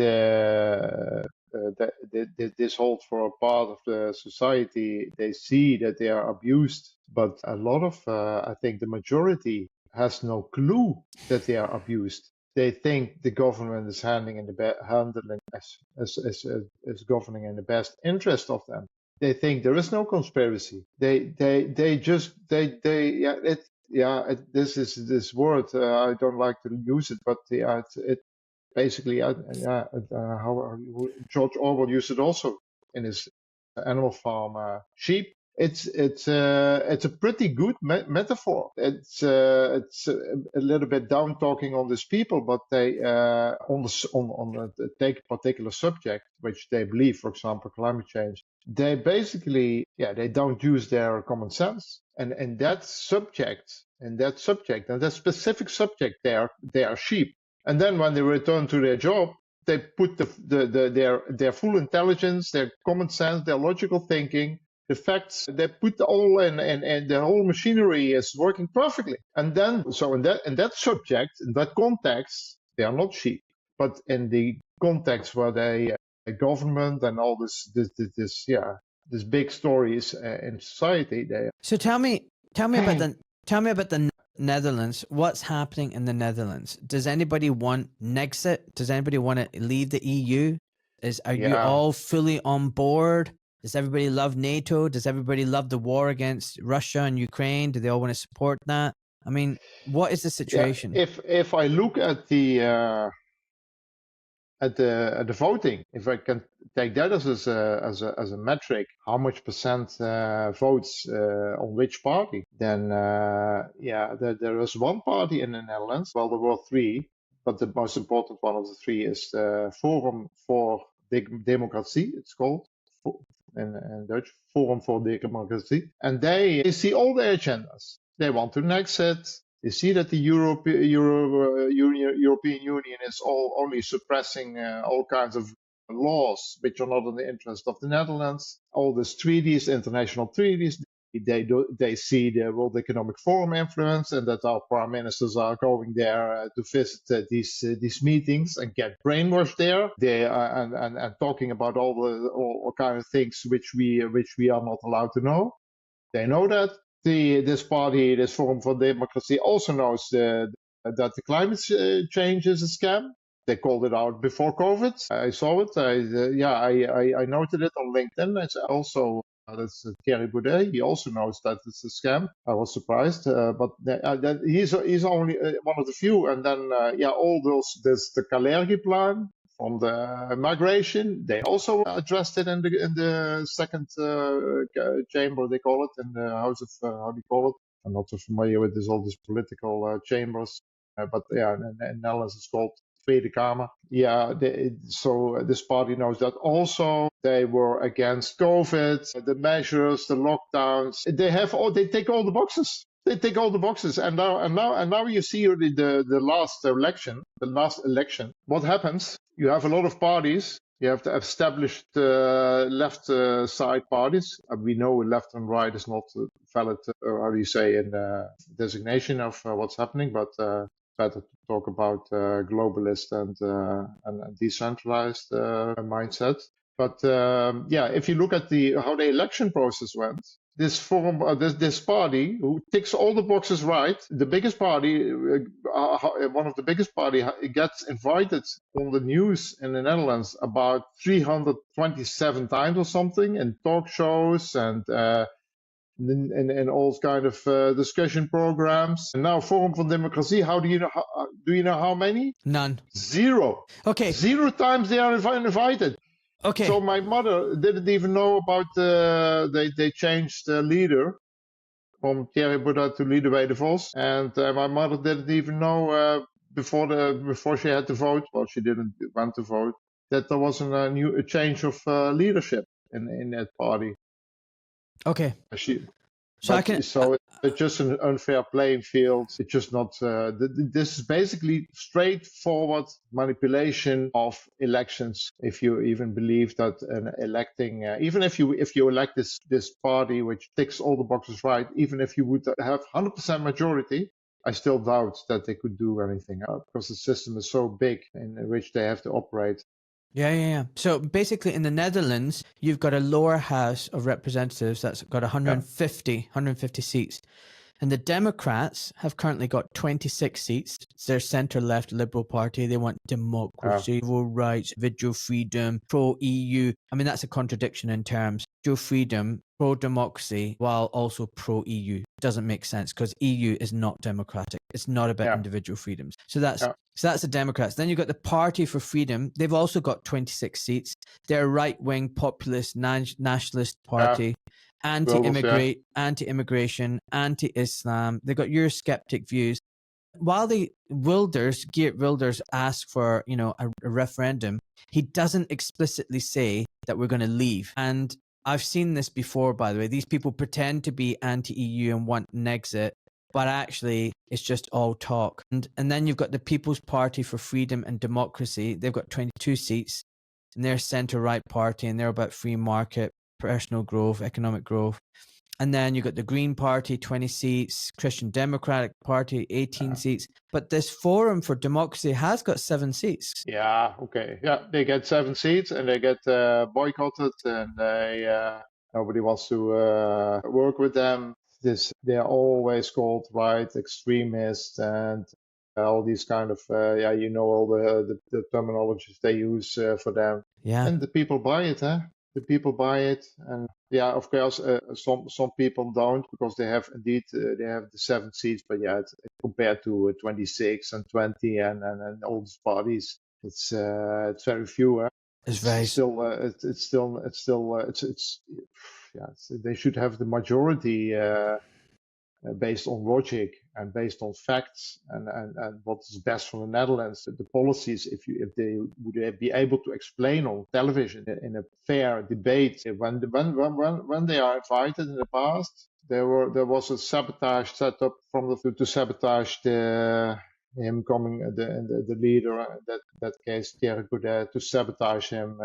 this holds for a part of the society. They see that they are abused, but a lot of, I think the majority has no clue that they are abused. They think the government is handling as governing in the best interest of them. They think there is no conspiracy. This is this word. I don't like to use it, but it basically, how George Orwell used it also in his Animal Farm sheep. It's a pretty good metaphor. It's a little bit down talking on these people, but they take a particular subject which they believe, for example, climate change. They basically, they don't use their common sense, and that specific subject, they are sheep. And then when they return to their job, they put their full intelligence, their common sense, their logical thinking, the facts, they put all in, and the whole machinery is working perfectly. And then, so in that subject, in that context, they are not sheep. But in the context where they government and all this big stories in society, they. So tell me about the Netherlands. What's happening in the Netherlands? Does anybody want Nexit? Does anybody want to leave the EU? Are you all fully on board? Does everybody love NATO? Does everybody love the war against Russia and Ukraine? Do they all want to support that? I mean, what is the situation? Yeah, if I look at the voting, if I can take that as a metric, how much percent votes on which party, then there is one party in the Netherlands. Well, there were three, but the most important one of the three is Forum for Democratie. It's called in Dutch, Forum for Democratie, and they see all the agendas. They want to Nexit. They see that the European Union is only suppressing all kinds of laws which are not in the interest of the Netherlands. All these treaties, international treaties, they see the World Economic Forum influence, and that our prime ministers are going there to visit these meetings and get brainwashed there. They are and talking about all kind of things which we are not allowed to know. They know that. This party, this Forum for Democracy, also knows that the climate change is a scam. They called it out before COVID. I saw it. I noted it on LinkedIn. It's also That's Thierry Baudet. He also knows that it's a scam. I was surprised, but he's only one of the few. And then, all those, there's the Kalergi plan from the migration. They also addressed it in the second chamber, they call it, in the House of, how do you call it? I'm not so familiar with all these political chambers, but in Netherlands it's called Tweede Kamer. Yeah, so this party knows that. Also, they were against COVID, the measures, the lockdowns. They take all the boxes. They take all the boxes, and now you see the last election. What happens? You have a lot of parties. You have the established left side parties. We know left and right is not valid, or how do you say, in the designation of what's happening, but better to talk about globalist and decentralized mindset. But if you look at how the election process went, this party who ticks all the boxes right, the biggest party, one of the biggest party, gets invited on the news in the Netherlands about 327 times or something in talk shows and in all kind of discussion programs. And now Forum for Democracy, do you know how many? None. 0. Okay. 0 times they are invited. Okay. So my mother didn't even know about they changed the leader from Thierry Baudet to Liedewij de Vos, and my mother didn't even know before she had to vote. Well, she didn't want to vote, that there was a change of leadership in that party. Okay. So it's just an unfair playing field. It's just not. This is basically straightforward manipulation of elections. If you even believe that even if you elect this party which ticks all the boxes right, even if you would have 100% majority, I still doubt that they could do anything because the system is so big in which they have to operate. Yeah. So basically in the Netherlands, you've got a lower house of representatives that's got 150 seats. And the Democrats have currently got 26 seats. It's their center-left Liberal Party. They want democracy, civil rights, individual freedom, pro-EU. I mean, that's a contradiction in terms. Individual freedom, pro-democracy, while also pro-EU. Doesn't make sense because EU is not democratic. It's not about individual freedoms. So that's the Democrats. Then you've got the Party for Freedom. They've also got 26 seats. They're a right-wing populist nationalist party. Anti-immigration, anti-Islam. They've got Eurosceptic views. While Geert Wilders asked for, a referendum, he doesn't explicitly say that we're going to leave. And I've seen this before, by the way. These people pretend to be anti-EU and want an exit, but actually it's just all talk. And then you've got the People's Party for Freedom and Democracy. They've got 22 seats, and they're a centre-right party, and they're about free market, personal growth, economic growth. And then you got the Green Party, 20 seats, Christian Democratic Party, 18 seats. But this Forum for Democracy has got 7 seats. Yeah, okay. Yeah, they get 7 seats and they get boycotted, and nobody wants to work with them. They're always called right extremists and all these kind of, all the terminologies they use for them. Yeah. And the people buy it, huh? The people buy it, and of course, some people don't because they have indeed they have the 7 seats, but it's compared to 26 and 20 and all these parties, it's very few. They should have the majority based on logic and based on facts and what is best for the Netherlands. The policies, if they would be able to explain on television in a fair debate, when they are invited in the past, there was a sabotage set up to sabotage him coming the leader, that case Thierry Baudet, to sabotage him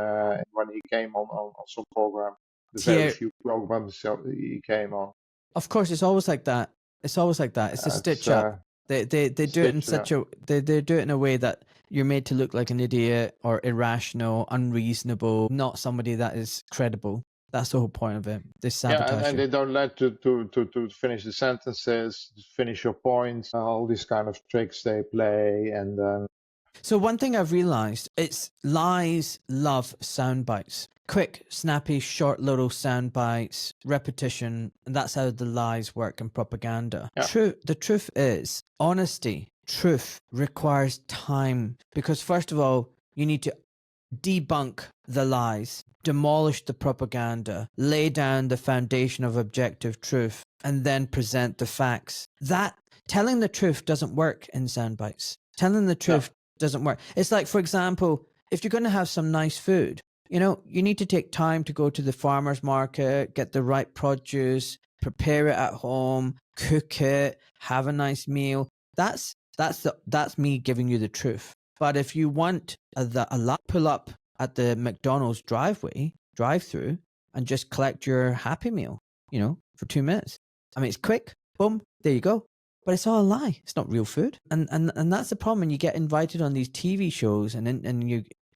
when he came on some program. The very few programs he came on. Of course, it's always like that. It's a stitch up. They do it in they do it in a way that you're made to look like an idiot or irrational, unreasonable, not somebody that is credible. That's the whole point of it. They sabotage and they don't let to finish the sentences, finish your points, all these kind of tricks they play, and So one thing I've realized, it's lies love sound bites. Quick, snappy, short little sound bites, repetition, and that's how the lies work in propaganda. Yeah. The truth is, honesty, truth requires time, because first of all, you need to debunk the lies, demolish the propaganda, lay down the foundation of objective truth, and then present the facts. That telling the truth doesn't work in sound bites. Telling the truth doesn't work. It's like, for example, if you're going to have some nice food, you know, you need to take time to go to the farmer's market, get the right produce, prepare it at home, cook it, have a nice meal. That's me giving you the truth. But if you want pull up at the McDonald's drive-through, and just collect your Happy Meal, you know, for 2 minutes. I mean, it's quick, boom, there you go. But it's all a lie. It's not real food, and that's the problem. When you get invited on these TV shows,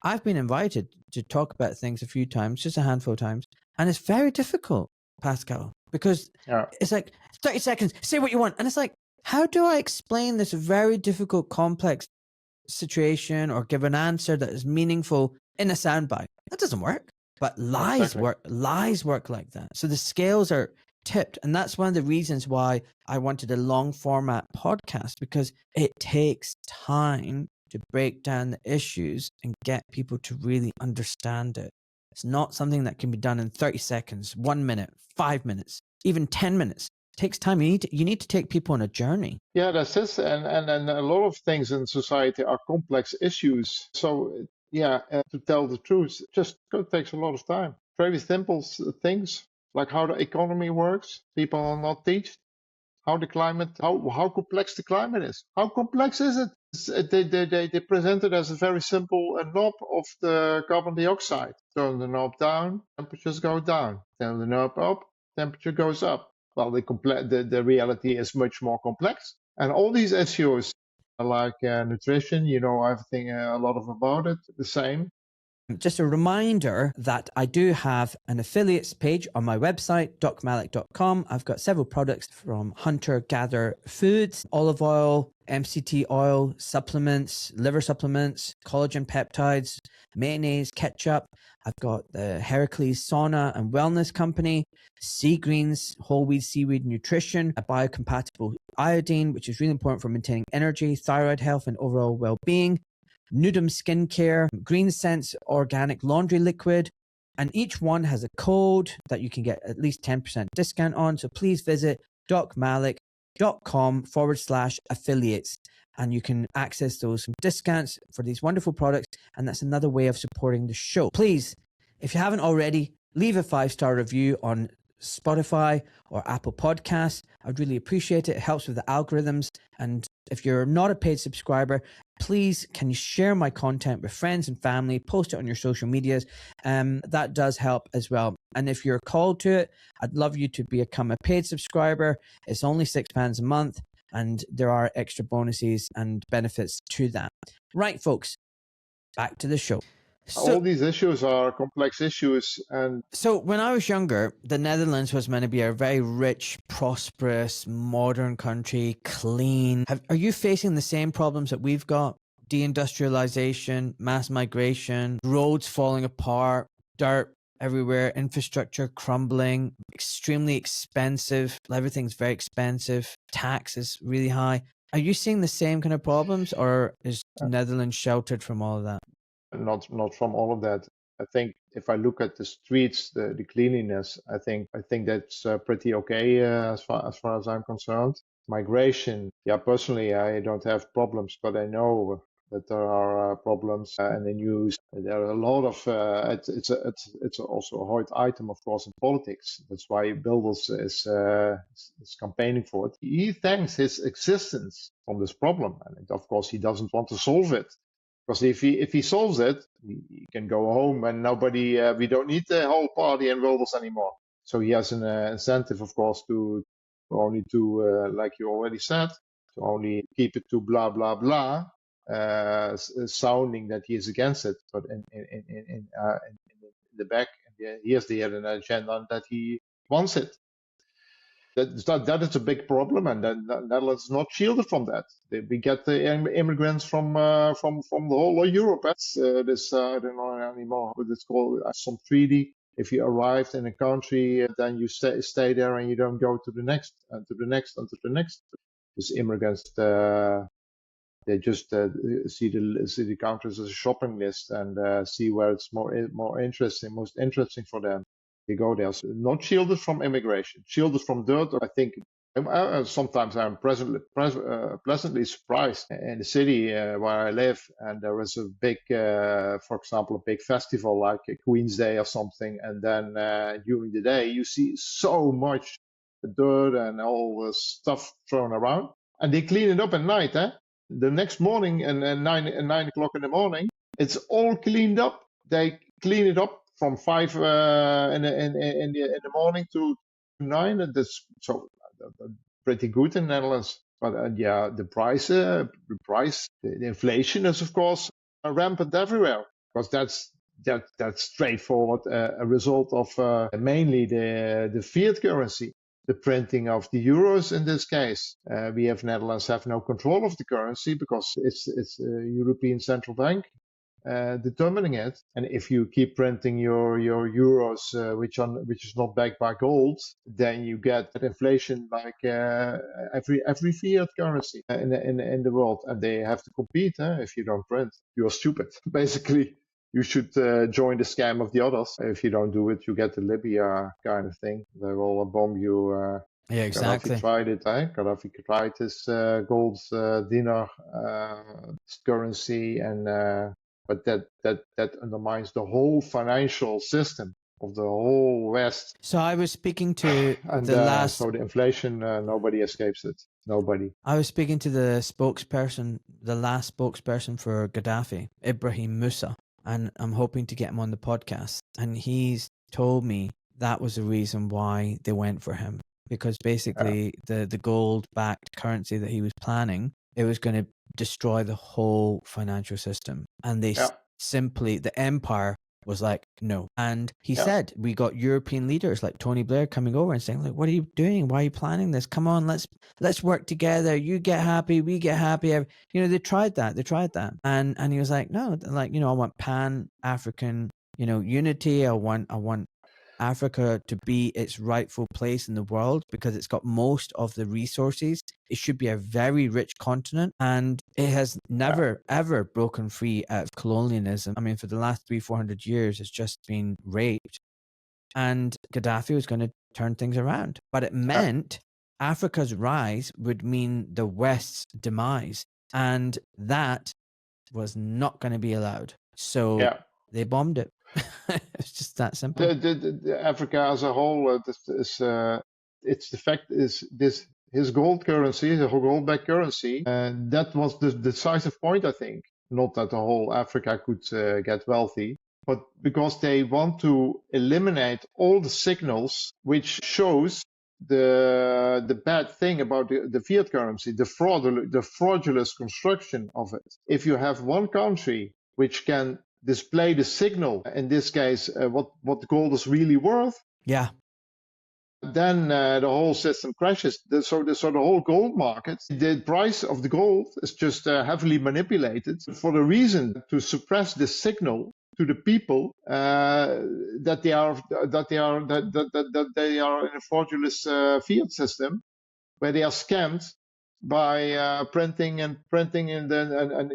I've been invited to talk about things a few times, just a handful of times, and it's very difficult, Pascal, because it's like 30 seconds, say what you want, and it's like, how do I explain this very difficult, complex situation or give an answer that is meaningful in a soundbite? That doesn't work. But lies work like that. So the scales are tipped, and that's one of the reasons why I wanted a long format podcast, because it takes time to break down the issues and get people to really understand it. It's not something that can be done in 30 seconds, 1 minute, 5 minutes, even 10 minutes. It takes time. You need to take people on a journey. Yeah, that's it. And a lot of things in society are complex issues. So yeah, to tell the truth, just takes a lot of time. Very simple things like how the economy works. People are not taught how the climate, how complex the climate is. How complex is it? They present it as a very simple knob of the carbon dioxide. Turn the knob down, temperatures go down. Turn the knob up, temperature goes up. Well, the reality is much more complex. And all these issues, like nutrition, you know, everything, a lot of about it, the same. Just a reminder that I do have an affiliates page on my website, docmalik.com. I've got several products from Hunter Gather Foods, olive oil, MCT oil, supplements, liver supplements, collagen peptides, mayonnaise, ketchup. I've got the Heracles Sauna and Wellness Company, Sea Greens, whole wheat seaweed nutrition, a biocompatible iodine, which is really important for maintaining energy, thyroid health, and overall well-being. Nudum Skincare, Green Sense Organic Laundry Liquid, and each one has a code that you can get at least 10% discount on. So please visit docmalik.com/affiliates, and you can access those discounts for these wonderful products. And that's another way of supporting the show. Please, if you haven't already, leave a 5-star review on Spotify or Apple Podcasts. I'd really appreciate it. It helps with the algorithms. And if you're not a paid subscriber, please, can you share my content with friends and family, post it on your social medias? That does help as well. And if you're called to it, I'd love you to become a paid subscriber. It's only £6 a month, and there are extra bonuses and benefits to that. Right, folks, back to the show. So, all these issues are complex issues. And so when I was younger, the Netherlands was meant to be a very rich, prosperous, modern country, clean. Are you facing the same problems that we've got? Deindustrialization, mass migration, roads falling apart, dirt everywhere, infrastructure crumbling, extremely expensive. Everything's very expensive. Tax is really high. Are you seeing the same kind of problems, or is Netherlands sheltered from all of that? Not from all of that. I think if I look at the streets, the cleanliness, I think that's pretty okay as far as I'm concerned. Migration, yeah, personally, I don't have problems, but I know that there are problems in the news. There are a lot of it's also a hot item, of course, in politics. That's why Wilders is campaigning for it. He thanks his existence from this problem, and of course, he doesn't want to solve it. Because if he solves it, he can go home and nobody. We don't need the whole party in Wilders anymore. So he has an incentive, of course, to only like you already said, to only keep it to blah blah blah, sounding that he is against it. But in the back, he has the hidden agenda that he wants it. That is a big problem, and then Netherlands is not shielded from that. We get the immigrants from the whole of Europe. That's this I don't know anymore what it's called, some treaty. If you arrived in a country, then you stay there and you don't go to the next and to the next and to the next. These immigrants, they just see the countries as a shopping list and see where it's more interesting, most interesting for them. They go there. So not shielded from immigration, shielded from dirt. I think sometimes I'm pleasantly surprised in the city where I live, and there is a big, for example, a big festival like a Queen's Day or something, and then during the day you see so much dirt and all the stuff thrown around, and they clean it up at night. The next morning, and 9 o'clock in the morning, it's all cleaned up. They clean it up from 5 in the morning to 9. And that's so pretty good in the Netherlands. But yeah, the inflation is of course rampant everywhere, because that's straightforward a result of mainly the fiat currency. The printing of the euros in this case. We Netherlands have no control of the currency because it's a European Central Bank determining it. And if you keep printing your euros, which is not backed by gold, then you get that inflation like every fiat currency in the world, and they have to compete. If you don't print, you're stupid. Basically, you should join the scam of the others. If you don't do it, you get the Libya kind of thing. They will bomb you. Yeah, exactly. Gaddafi tried it. Gaddafi tried this gold dinar currency, and but that undermines the whole financial system of the whole West. So I was speaking to and so the inflation, nobody escapes it. Nobody. I was speaking to the last spokesperson for Gaddafi, Ibrahim Musa, and I'm hoping to get him on the podcast. And he's told me that was the reason why they went for him, because basically the gold-backed currency that he was planning, it was going to destroy the whole financial system. And they simply, the empire was like, no. And he said, we got European leaders like Tony Blair coming over and saying, like, what are you doing? Why are you planning this? Come on, let's work together. You get happy, we get happy. They tried that. And he was like, no, like, I want pan-African, unity. I want Africa to be its rightful place in the world because it's got most of the resources. It should be a very rich continent, and it has never, ever broken free out of colonialism. I mean, for the last 300-400 years, it's just been raped. And Gaddafi was going to turn things around. But it meant Africa's rise would mean the West's demise. And that was not going to be allowed. So they bombed it. It's just that simple. The Africa as a whole, it's the fact is this his gold currency, the whole gold-backed currency, that was the decisive point, I think. Not that the whole Africa could get wealthy, but because they want to eliminate all the signals which shows the bad thing about the fiat currency, the fraudulent construction of it. If you have one country which can display the signal, in this case, what gold is really worth, then the whole system crashes. So the whole gold market, the price of the gold is just heavily manipulated for the reason to suppress the signal to the people that they are in a fraudulent fiat system where they are scammed by printing and then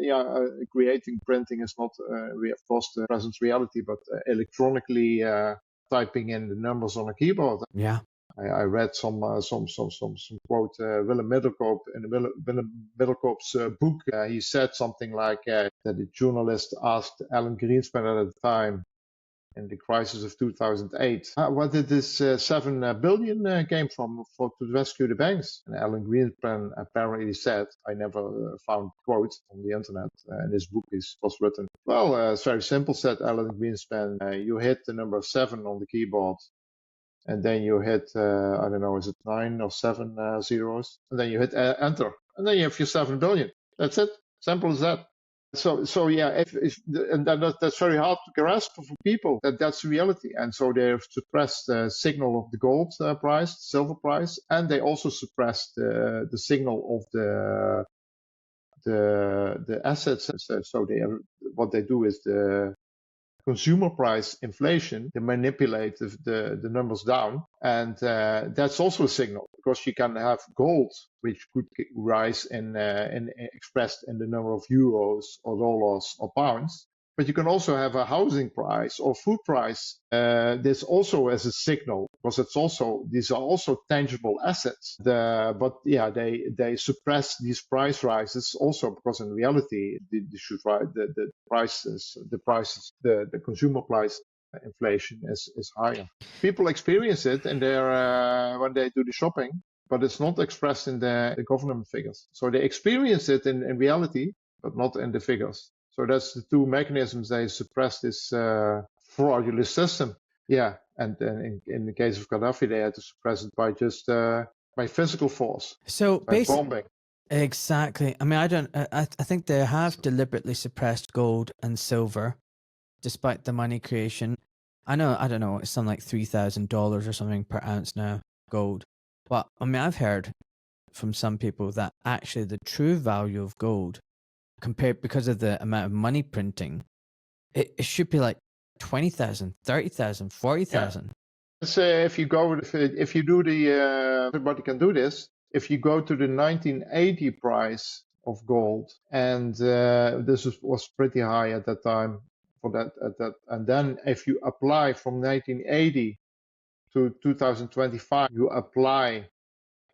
creating printing is not of course the present reality, but electronically typing in the numbers on a keyboard. I read some quote Willem Middelkoop in Willem Middelkoop's book. He said something like that the journalist asked Alan Greenspan at the time in the crisis of 2008, where did this 7 billion came from to rescue the banks? And Alan Greenspan apparently said, I never found quotes on the internet, and this book was written. Well, it's very simple, said Alan Greenspan. You hit the number 7 on the keyboard, and then you hit, I don't know, is it 9 or 7 zeros? And then you hit enter, and then you have your 7 billion. That's it. Simple as that. So yeah, and that's very hard to grasp for people. That's reality, and so they have suppressed the signal of the gold price, silver price, and they also suppressed the signal of the assets. So what they do is the consumer price inflation, they manipulate the numbers down. And that's also a signal, because you can have gold, which could rise in expressed in the number of euros or dollars or pounds. But you can also have a housing price or food price. This also as a signal, because these are also tangible assets. But yeah, they suppress these price rises also, because in reality, they should rise the prices, the consumer price inflation is higher. People experience it in their when they do the shopping, but it's not expressed in the government figures. So they experience it in reality, but not in the figures. So that's the two mechanisms they suppress this fraudulent system. Yeah, and in the case of Gaddafi, they had to suppress it by just by physical force. So by bombing. Exactly. I mean, I think they have deliberately suppressed gold and silver, despite the money creation. I don't know, it's something like $3,000 or something per ounce now, gold. But I mean, I've heard from some people that actually the true value of gold, compared because of the amount of money printing, it should be like 20,000, 30,000, 40,000. So if you do the everybody can do this. If you go to the 1980 price of gold, and this was pretty high at that time for that, and then if you apply from 1980 to 2025, you apply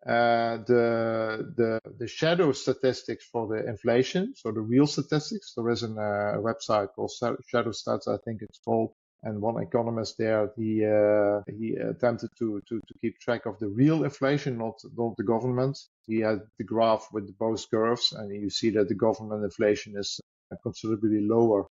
the shadow statistics for the inflation, so the real statistics. There is a website called Shadow Stats, I think it's called, and one economist there, he attempted to keep track of the real inflation, not the government. He had the graph with both curves, and you see that the government inflation is considerably lower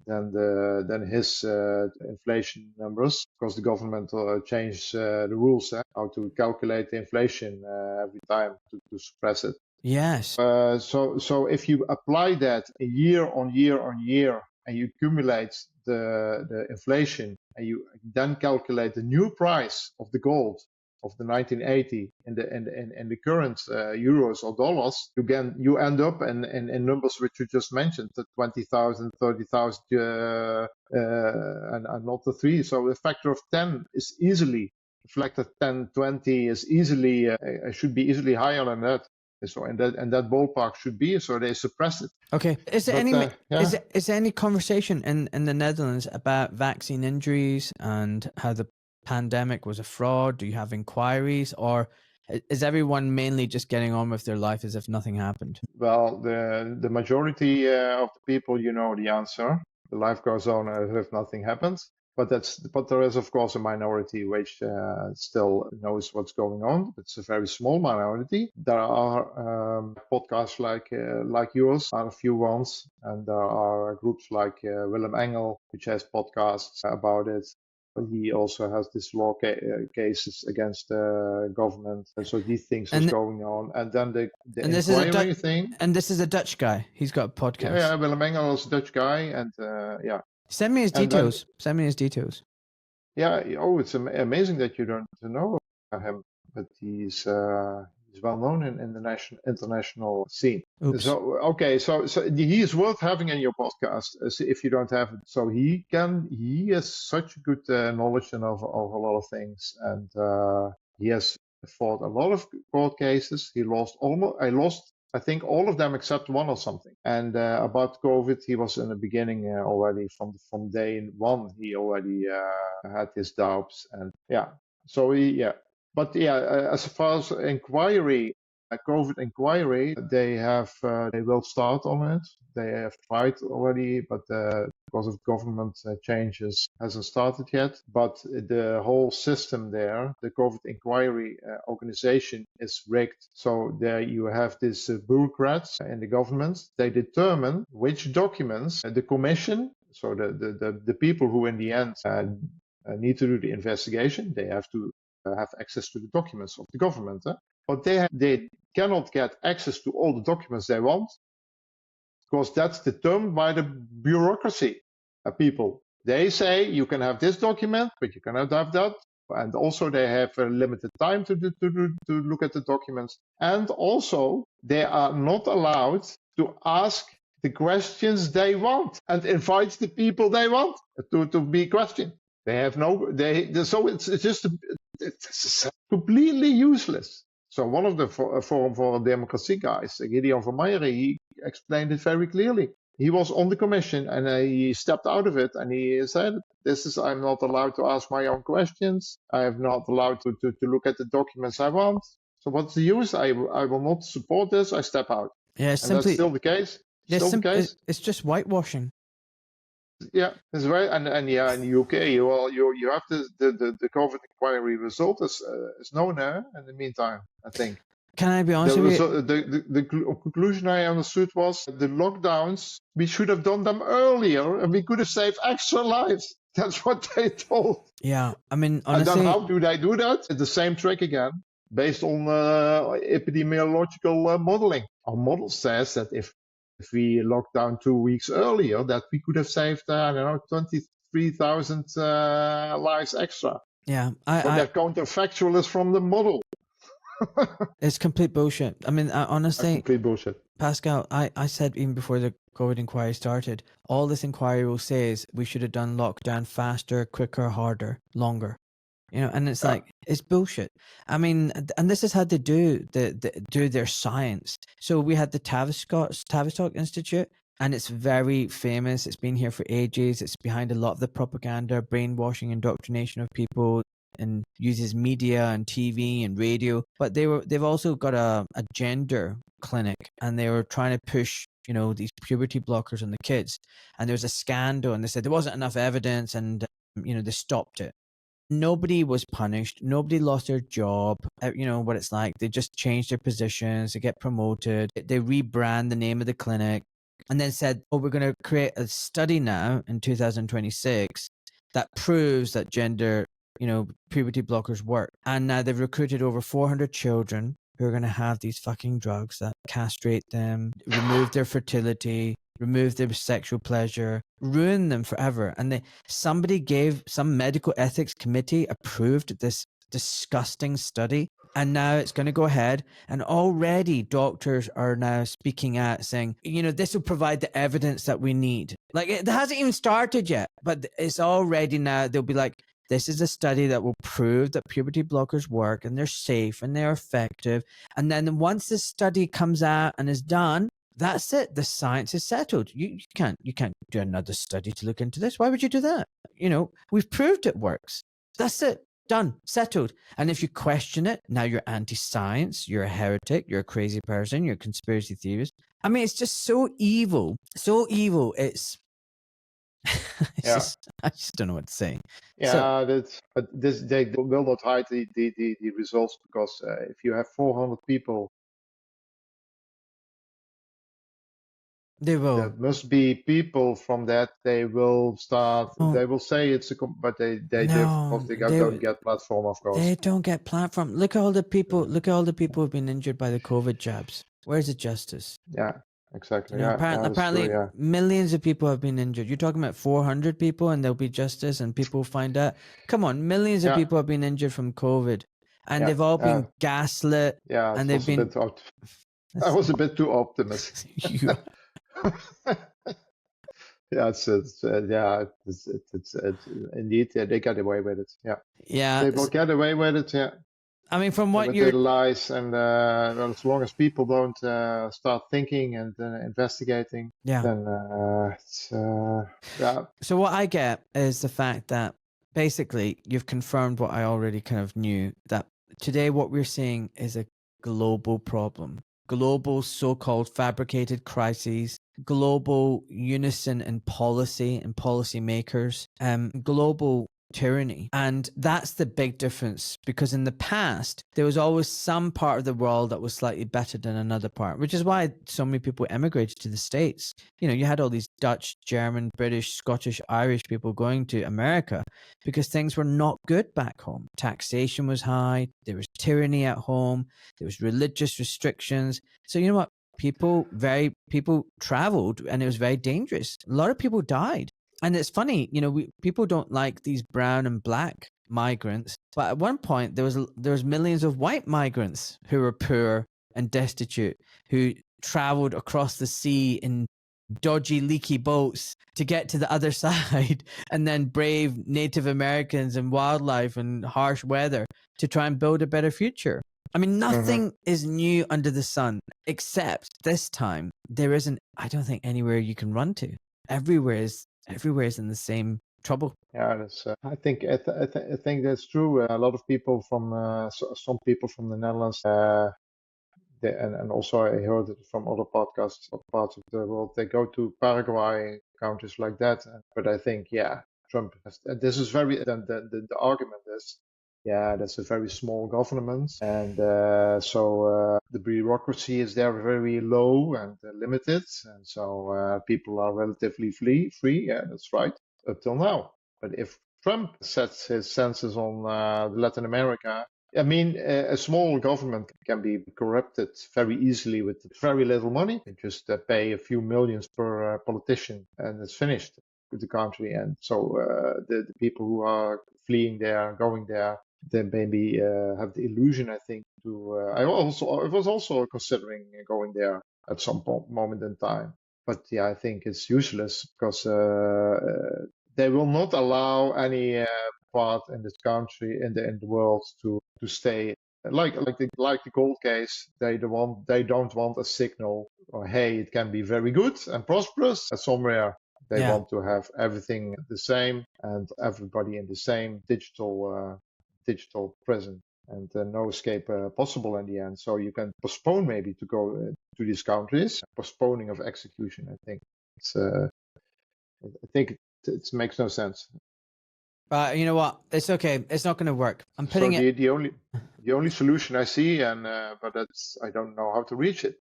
than his inflation numbers, because the government changed the rules how to calculate the inflation every time to suppress it. Yes. So if you apply that year on year on year, and you accumulate the inflation, and you then calculate the new price of the gold of the 1980 in the current euros or dollars, you end up in numbers which you just mentioned, the 20,000, 30,000, and not the 3. So a factor of 10 is easily, a factor of 10, 20 is easily should be easily higher than that. So and that ballpark should be. So they suppress it. Okay. Is there is there any conversation in the Netherlands about vaccine injuries and how the pandemic was a fraud? Do you have inquiries, or is everyone mainly just getting on with their life as if nothing happened? Well, the majority of the people, you know the answer. The life goes on as if nothing happens. But there is, of course, a minority which still knows what's going on. It's a very small minority. There are podcasts like yours, are a few ones, and there are groups like Willem Engel, which has podcasts about it. He also has this law cases against the government, and so these things are going on. And then the inquiry thing. And this is a Dutch guy. He's got a podcast. Yeah, Willem Engel is a Dutch guy, and yeah. Send me his details. Send me his details. Yeah. Oh, it's amazing that you don't know him, but he's well known in the international scene. Oops. So okay, so he is worth having in your podcast if you don't have it. So he has such good knowledge of a lot of things, and he has fought a lot of court cases. He lost I think all of them except one or something. And about COVID, he was in the beginning already from day one. He already had his doubts, and yeah. So but yeah, as far as inquiry, COVID inquiry, they will start on it. They have tried already, but because of government changes, hasn't started yet. But the whole system there, the COVID inquiry organization, is rigged. So there you have these bureaucrats in the government. They determine which documents the commission, so the people who in the end need to do the investigation, they have to have access to the documents of the government. But they cannot get access to all the documents they want. because that's determined by the bureaucracy people. They say you can have this document, but you cannot have that. And also they have a limited time to look at the documents. And also they are not allowed to ask the questions they want and invite the people they want to be questioned. They have no, so it's just, it's completely useless. So one of the Forum for Democracy guys, Gideon van Meijeren, he explained it very clearly. He was on the commission and he stepped out of it and he said, I'm not allowed to ask my own questions. I am not allowed to look at the documents I want. So what's the use? I will not support this. I step out. Yeah, it's and simply, that's still the case. It's just whitewashing. Yeah, that's right. And yeah, in the UK, you have the COVID inquiry result is known in the meantime, I think. Can I be honest with you? The conclusion I understood was the lockdowns, we should have done them earlier and we could have saved extra lives. That's what they told. Yeah, I mean, honestly. And then how do they do that? It's the same trick again, based on epidemiological modeling. Our model says that if we locked down 2 weeks earlier, that we could have saved, 23,000 lives extra. Yeah. That counterfactual is from the model. It's complete bullshit. I mean, honestly, complete bullshit. Pascal, I said even before the COVID inquiry started, all this inquiry will say is we should have done lockdown faster, quicker, harder, longer. And it's like, it's bullshit. I mean, and this is how they do their science. So we had the Tavistock Institute, and it's very famous. It's been here for ages. It's behind a lot of the propaganda, brainwashing, indoctrination of people, and uses media and TV and radio. But they've also got a gender clinic, and they were trying to push these puberty blockers on the kids. And there was a scandal, and they said there wasn't enough evidence, and they stopped it. Nobody was punished. Nobody lost their job. You know what it's like. They just change their positions. They get promoted. They rebrand the name of the clinic, and then said, "Oh, we're going to create a study now in 2026 that proves that puberty blockers work." And now they've recruited over 400 children who are going to have these fucking drugs that castrate them, remove their fertility, remove their sexual pleasure, ruin them forever. And some medical ethics committee approved this disgusting study. And now it's going to go ahead. And already doctors are now speaking out saying, this will provide the evidence that we need. Like, it hasn't even started yet, but it's already now. They'll be like, this is a study that will prove that puberty blockers work and they're safe and they're effective. And then once this study comes out and is done, that's it. The science is settled. You can't do another study to look into this. Why would you do that? We've proved it works. That's it. Done. Settled. And if you question it, now you're anti-science, you're a heretic, you're a crazy person, you're a conspiracy theorist. I mean, it's just so evil. So evil. It's I just don't know what to say. Yeah, they will not hide the results, because if you have 400 people, they will. There must be people from that. They will start. They will say it's but they don't get platform, of course. They don't get platform. Look at all the people. Look at all the people who've been injured by the COVID jabs. Where's the justice? Yeah. Exactly. Apparently, millions of people have been injured. You're talking about 400 people, and there'll be justice, and people find out. Come on, millions of people have been injured from COVID, and they've all been gaslit. Yeah, and they've been. I was a bit too optimistic. Yeah, it's indeed. Yeah, they get away with it. Yeah. They will get away with it. Yeah. I mean, from what you're lies, and as long as people don't start thinking and investigating, then it's So what I get is the fact that basically you've confirmed what I already kind of knew, that today what we're seeing is a global problem, global so-called fabricated crises, global unison in policy and policymakers, global tyranny. And that's the big difference, because in the past there was always some part of the world that was slightly better than another part, which is why so many people emigrated to the States. You had all these Dutch, German, British, Scottish, Irish people going to America because things were not good back home. Taxation was high, there was tyranny at home, there was religious restrictions. So you know what? people traveled, and it was very dangerous. A lot of people died. And it's funny, people don't like these brown and black migrants, but at one point there was millions of white migrants who were poor and destitute, who traveled across the sea in dodgy, leaky boats to get to the other side, and then brave Native Americans and wildlife and harsh weather to try and build a better future. I mean, nothing is new under the sun, except this time there isn't, I don't think, anywhere you can run to. Everywhere is in the same trouble. Yeah, that's. I think that's true. A lot of people from some people from the Netherlands, and also I heard it from other podcasts of parts of the world. They go to Paraguay, countries like that. But I think, yeah, Trump has. This is very. The argument is, yeah, that's a very small government, and so the bureaucracy is there very low and limited, and so people are relatively free. Yeah, that's right, up till now. But if Trump sets his senses on Latin America, I mean, a small government can be corrupted very easily with very little money. You just pay a few millions per politician, and it's finished with the country. And so the people who are fleeing there, going there, they maybe have the illusion, I think, to. I was also considering going there at some moment in time, but yeah, I think it's useless because they will not allow any part in this country in the world to stay like the gold case. They don't want a signal, or hey, it can be very good and prosperous somewhere. They want to have everything the same and everybody in the same digital prison, and no escape possible in the end. So you can postpone maybe to go to these countries. Postponing of execution, I think it makes no sense. But you know what? It's okay. It's not going to work. I'm putting the only solution I see, and but I don't know how to reach it.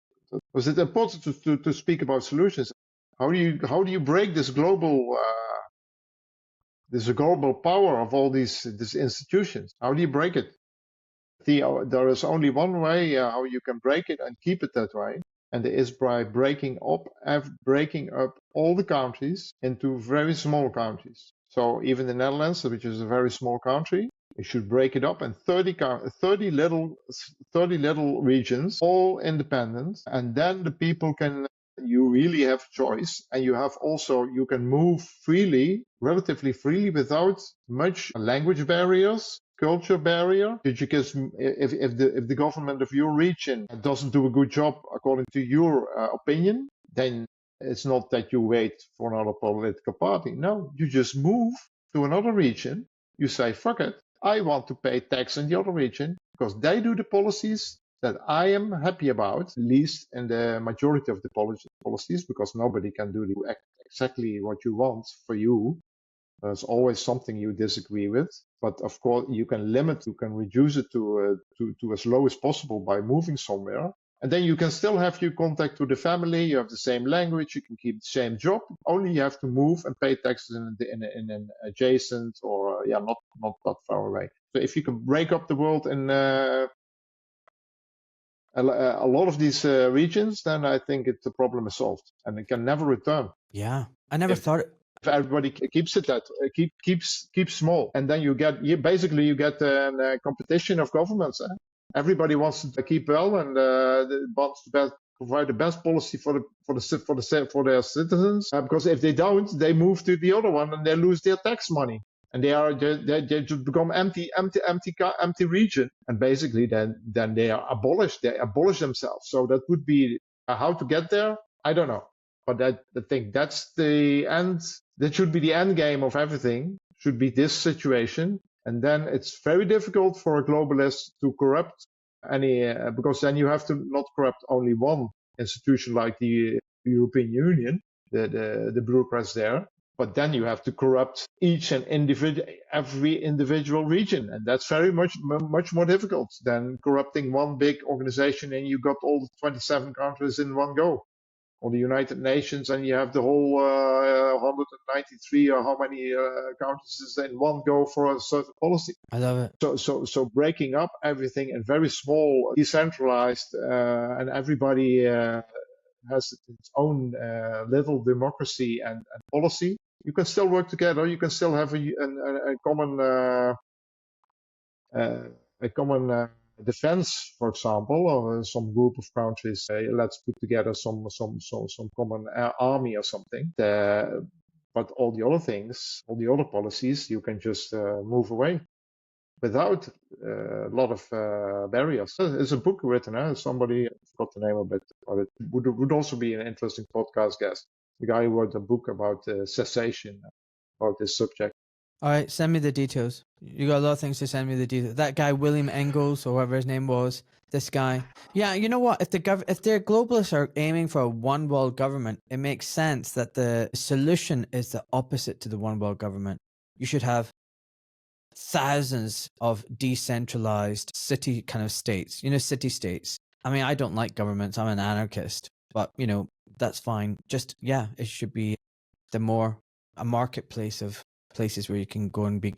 Was it important to speak about solutions? How do you break this global power of all these institutions? How do you break it? There is only one way how you can break it and keep it that way, and it is by breaking up all the countries into very small countries. So even the Netherlands, which is a very small country, you should break it up in 30 little regions, all independent, and then the people can. You really have choice, and you can move relatively freely, without much language barriers, culture barrier. Because if the government of your region doesn't do a good job according to your opinion, then it's not that you wait for another political party. No, you just move to another region. You say, fuck it, I want to pay tax in the other region because they do the policies that I am happy about, at least in the majority of the policies, because nobody can do exactly what you want for you. There's always something you disagree with, but of course you can reduce it to as low as possible by moving somewhere. And then you can still have your contact to the family, you have the same language, you can keep the same job, only you have to move and pay taxes in an adjacent or not that far away. So if you can break up the world in a lot of these regions, then I think the problem is solved, and it can never return. Yeah, I never thought it. If everybody keeps it keeps small, and then you get a competition of governments. Everybody wants to keep well and wants to provide the best policy for their citizens. Because if they don't, they move to the other one and they lose their tax money. And they just become empty region, and basically then they are abolished. They abolish themselves. So that would be how to get there. I don't know, but I think that's the end. That should be the end game of everything. Should be this situation, and then it's very difficult for a globalist to corrupt any because then you have to not corrupt only one institution like the European Union, the bureaucrats there. But then you have to corrupt every individual region, and that's very much more difficult than corrupting one big organization and you got all the 27 countries in one go, or the United Nations and you have the whole 193 or how many countries in one go for a certain policy. I love it. So breaking up everything in very small, decentralized, and everybody has its own little democracy and policy, you can still work together. You can still have a common defense, for example, or some group of countries say, let's put together some common army or something. But all the other things, all the other policies, you can just move away without a lot of barriers. There's a book written, somebody, I forgot the name of it, but it would also be an interesting podcast guest. The guy who wrote a book about cessation, about this subject. All right, send me the details. You got a lot of things to send me the details. That guy, William Engels, or whatever his name was, this guy. Yeah, you know what? If their globalists are aiming for a one world government, it makes sense that the solution is the opposite to the one world government. You should have thousands of decentralized city kind of states, city states. I mean, I don't like governments. I'm an anarchist, but that's fine. Just, yeah, it should be a marketplace of places where you can go and be,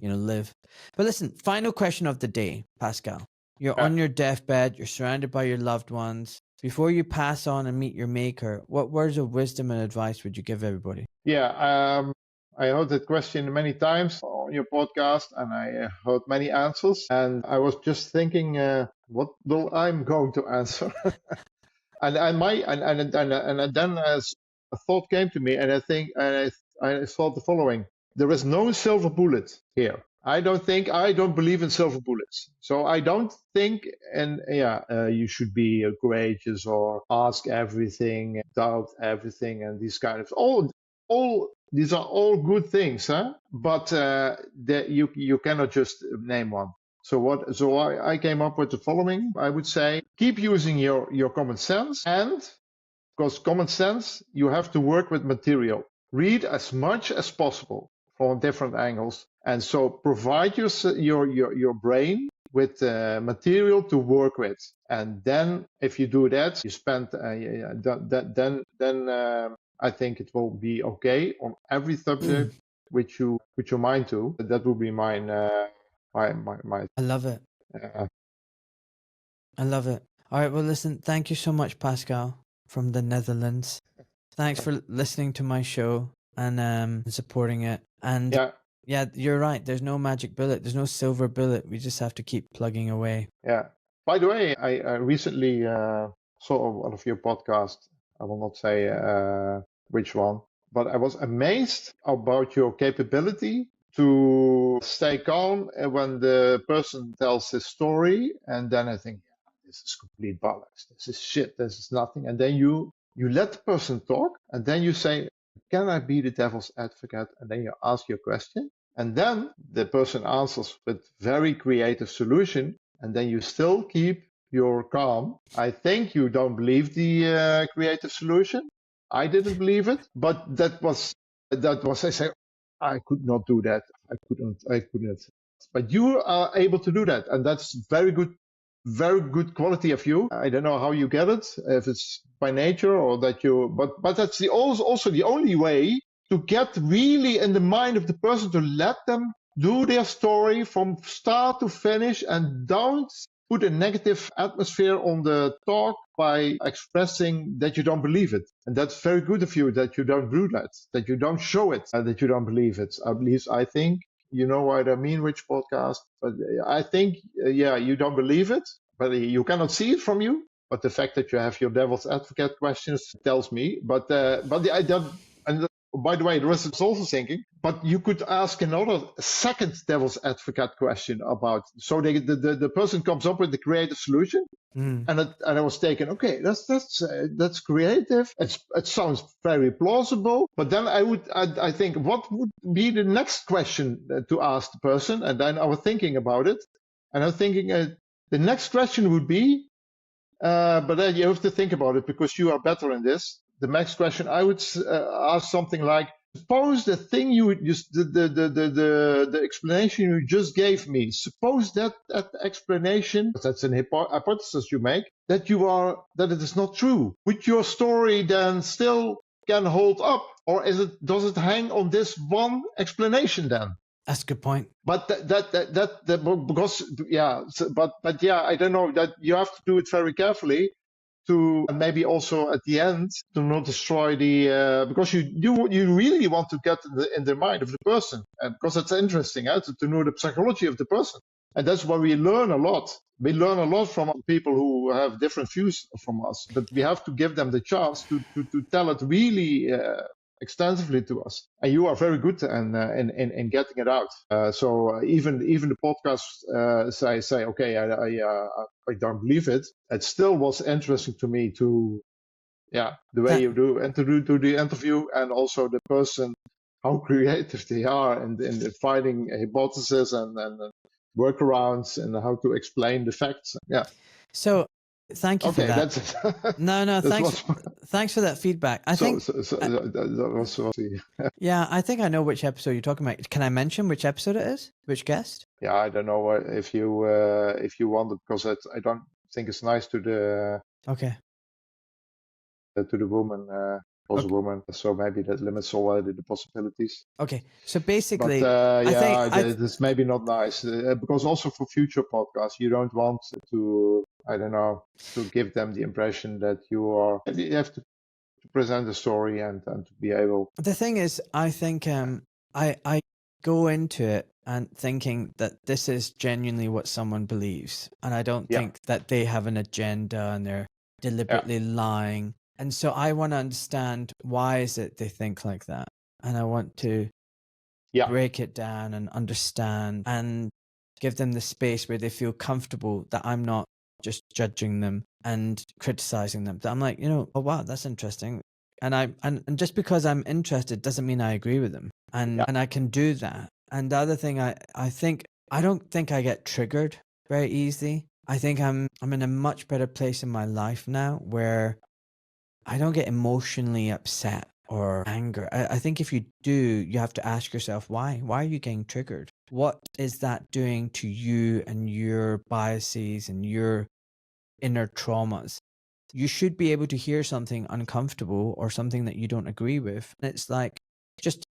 live. But listen, final question of the day, Pascal. You're on your deathbed, you're surrounded by your loved ones. Before you pass on and meet your maker, what words of wisdom and advice would you give everybody? Yeah, I heard that question many times on your podcast, and I heard many answers. And I was just thinking, what will I'm going to answer? and then as a thought came to me, and I thought the following: there is no silver bullet here. I don't believe in silver bullets. So I don't think, you should be courageous or ask everything, doubt everything, and these kind of all. These are all good things, huh? But you cannot just name one. So I came up with the following. I would say keep using your common sense, and because common sense, you have to work with material. Read as much as possible from different angles, and so provide your brain with material to work with. And then if you do that, you spend then I think it will be okay on every subject which you put your mind to. That would be mine. My. I love it. I love it. All right. Well, listen. Thank you so much, Pascal, from the Netherlands. Thanks for listening to my show and supporting it. And yeah, you're right. There's no magic bullet. There's no silver bullet. We just have to keep plugging away. Yeah. By the way, I recently saw one of your podcasts. I will not say which one, but I was amazed about your capability to stay calm when the person tells his story, and then I think, this is complete bollocks. This is shit. This is nothing. And then you let the person talk, and then you say, can I be the devil's advocate? And then you ask your question, and then the person answers with very creative solution, and then you still keep your calm. I think you don't believe the creative solution. I didn't believe it, but that was I say, I could not do that. I couldn't. But you are able to do that, and that's very good quality of you. I don't know how you get it, if it's by nature or that you, but that's also the only way to get really in the mind of the person, to let them do their story from start to finish, and don't put a negative atmosphere on the talk by expressing that you don't believe it. And that's very good of you, that you don't do that you don't show it, that you don't believe it. At least I think, you know what I mean, which podcast. But I think, you don't believe it, but you cannot see it from you. But the fact that you have your devil's advocate questions tells me. And by the way, the rest is also thinking, but you could ask another second devil's advocate question about, so the person comes up with the creative solution, and I was taken, okay, that's creative. It sounds very plausible, but then I think, what would be the next question to ask the person? And then I was thinking about it, and I'm thinking the next question would be, but then you have to think about it because you are better in this. The next question I would ask something like, suppose the thing the explanation you just gave me, suppose that explanation, that's an hypothesis you make, that it is not true. Would your story then still can hold up, or does it hang on this one explanation then? That's a good point. But I don't know, that you have to do it very carefully to, and maybe also at the end, to not destroy the, because you really want to get in the mind of the person, and because it's interesting to know the psychology of the person. And that's why we learn a lot. We learn a lot from people who have different views from us, but we have to give them the chance to tell it really extensively to us. And you are very good in getting it out. So even the podcast say okay, I don't believe it. It still was interesting to me to the way you do and to do the interview, and also the person, how creative they are in finding hypotheses and workarounds and how to explain the facts. Yeah. So thank you for that. That's it. No, thanks for that feedback. I think yeah, I think I know which episode you're talking about. Can I mention which episode it is? Which guest? Yeah, I don't know if you want it, because I don't think it's nice to the woman. Also woman, so maybe that limits already the possibilities. Okay, so basically, but it's maybe not nice, because also for future podcasts, you don't want to, I don't know, to give them the impression that you have to present the story and to be able. The thing is, I think I go into it and thinking that this is genuinely what someone believes, and I don't think that they have an agenda and they're deliberately lying. And so I want to understand, why is it they think like that? And I want to break it down and understand and give them the space where they feel comfortable that I'm not just judging them and criticizing them. That I'm like, oh wow, that's interesting. And just because I'm interested doesn't mean I agree with them. And I can do that. And the other thing, I don't think I get triggered very easily. I think I'm in a much better place in my life now where I don't get emotionally upset or anger. I think if you do, you have to ask yourself, why? Why are you getting triggered? What is that doing to you and your biases and your inner traumas? You should be able to hear something uncomfortable or something that you don't agree with. And it's like, just,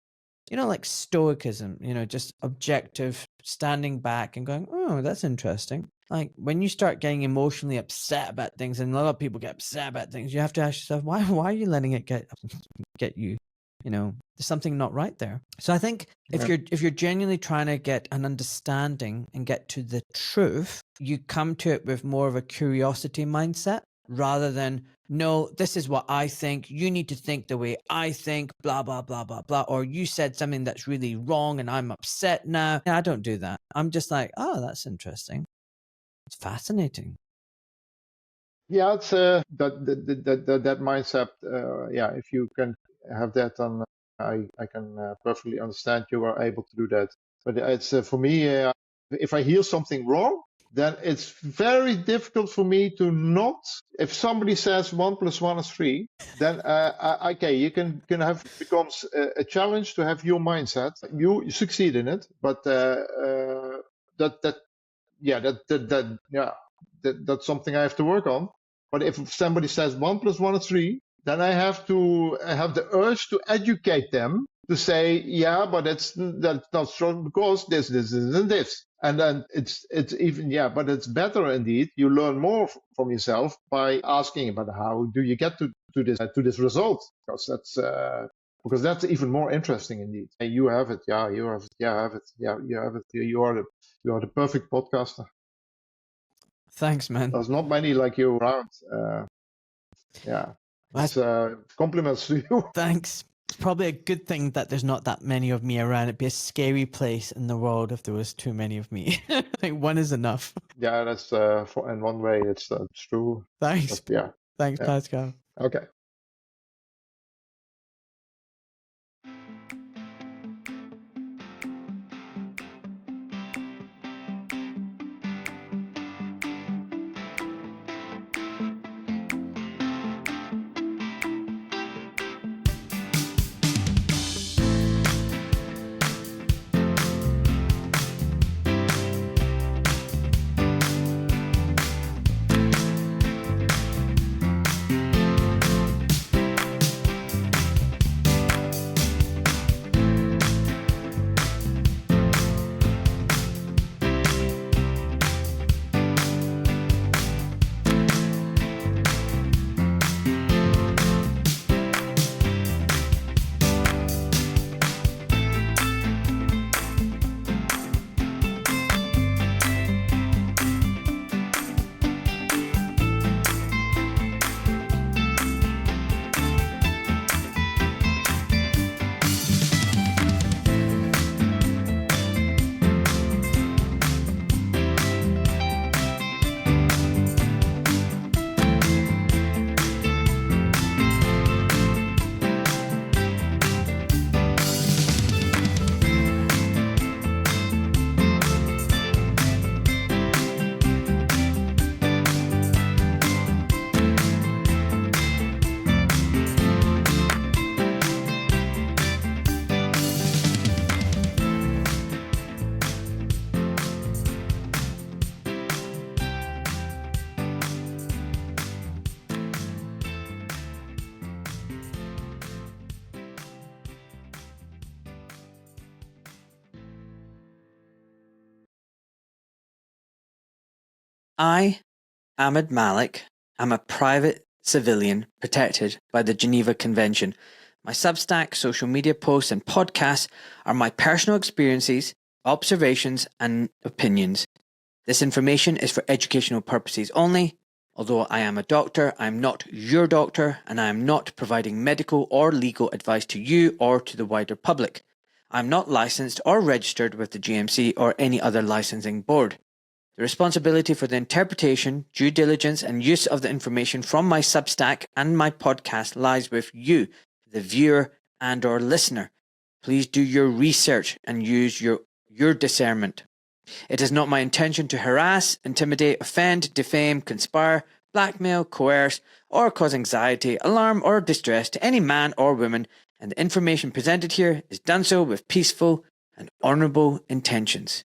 like stoicism, just objective, standing back and going, oh, that's interesting. Like when you start getting emotionally upset about things, and a lot of people get upset about things, you have to ask yourself, why are you letting it get you? There's something not right there. So I think if you're genuinely trying to get an understanding and get to the truth, you come to it with more of a curiosity mindset rather than, no, this is what I think, you need to think the way I think, blah, blah, blah, blah, blah, or you said something that's really wrong and I'm upset now. I don't do that. I'm just like, oh, that's interesting. It's fascinating. Yeah, it's that mindset. If you can have that, then I can perfectly understand you are able to do that. But it's for me, if I hear something wrong, then it's very difficult for me to not. If somebody says 1 + 1 is 3, then okay, you can have becomes a challenge to have your mindset. You succeed in it, but that's something I have to work on. But if somebody says 1 + 1 is 3, then I have to have the urge to educate them to say, but that's not true because this, and this. And then it's even, but it's better indeed. You learn more from yourself by asking about how do you get to this result, because that's even more interesting indeed. And you have it, you have it, you have it, you have it. You are the perfect podcaster. Thanks, man. There's not many like you around. It's compliments to you. Thanks. It's probably a good thing that there's not that many of me around. It'd be a scary place in the world if there was too many of me. I think one is enough. Yeah, that's in one way it's true. Thanks. But, Thanks, Pascal. Okay. I, Ahmed Malik, am a private civilian protected by the Geneva Convention. My Substack, social media posts, and podcasts are my personal experiences, observations, and opinions. This information is for educational purposes only. Although I am a doctor, I am not your doctor, and I am not providing medical or legal advice to you or to the wider public. I am not licensed or registered with the GMC or any other licensing board. The responsibility for the interpretation, due diligence, and use of the information from my Substack and my podcast lies with you, the viewer and/or listener. Please do your research and use your discernment. It is not my intention to harass, intimidate, offend, defame, conspire, blackmail, coerce, or cause anxiety, alarm, or distress to any man or woman, and the information presented here is done so with peaceful and honourable intentions.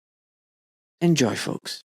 Enjoy, folks.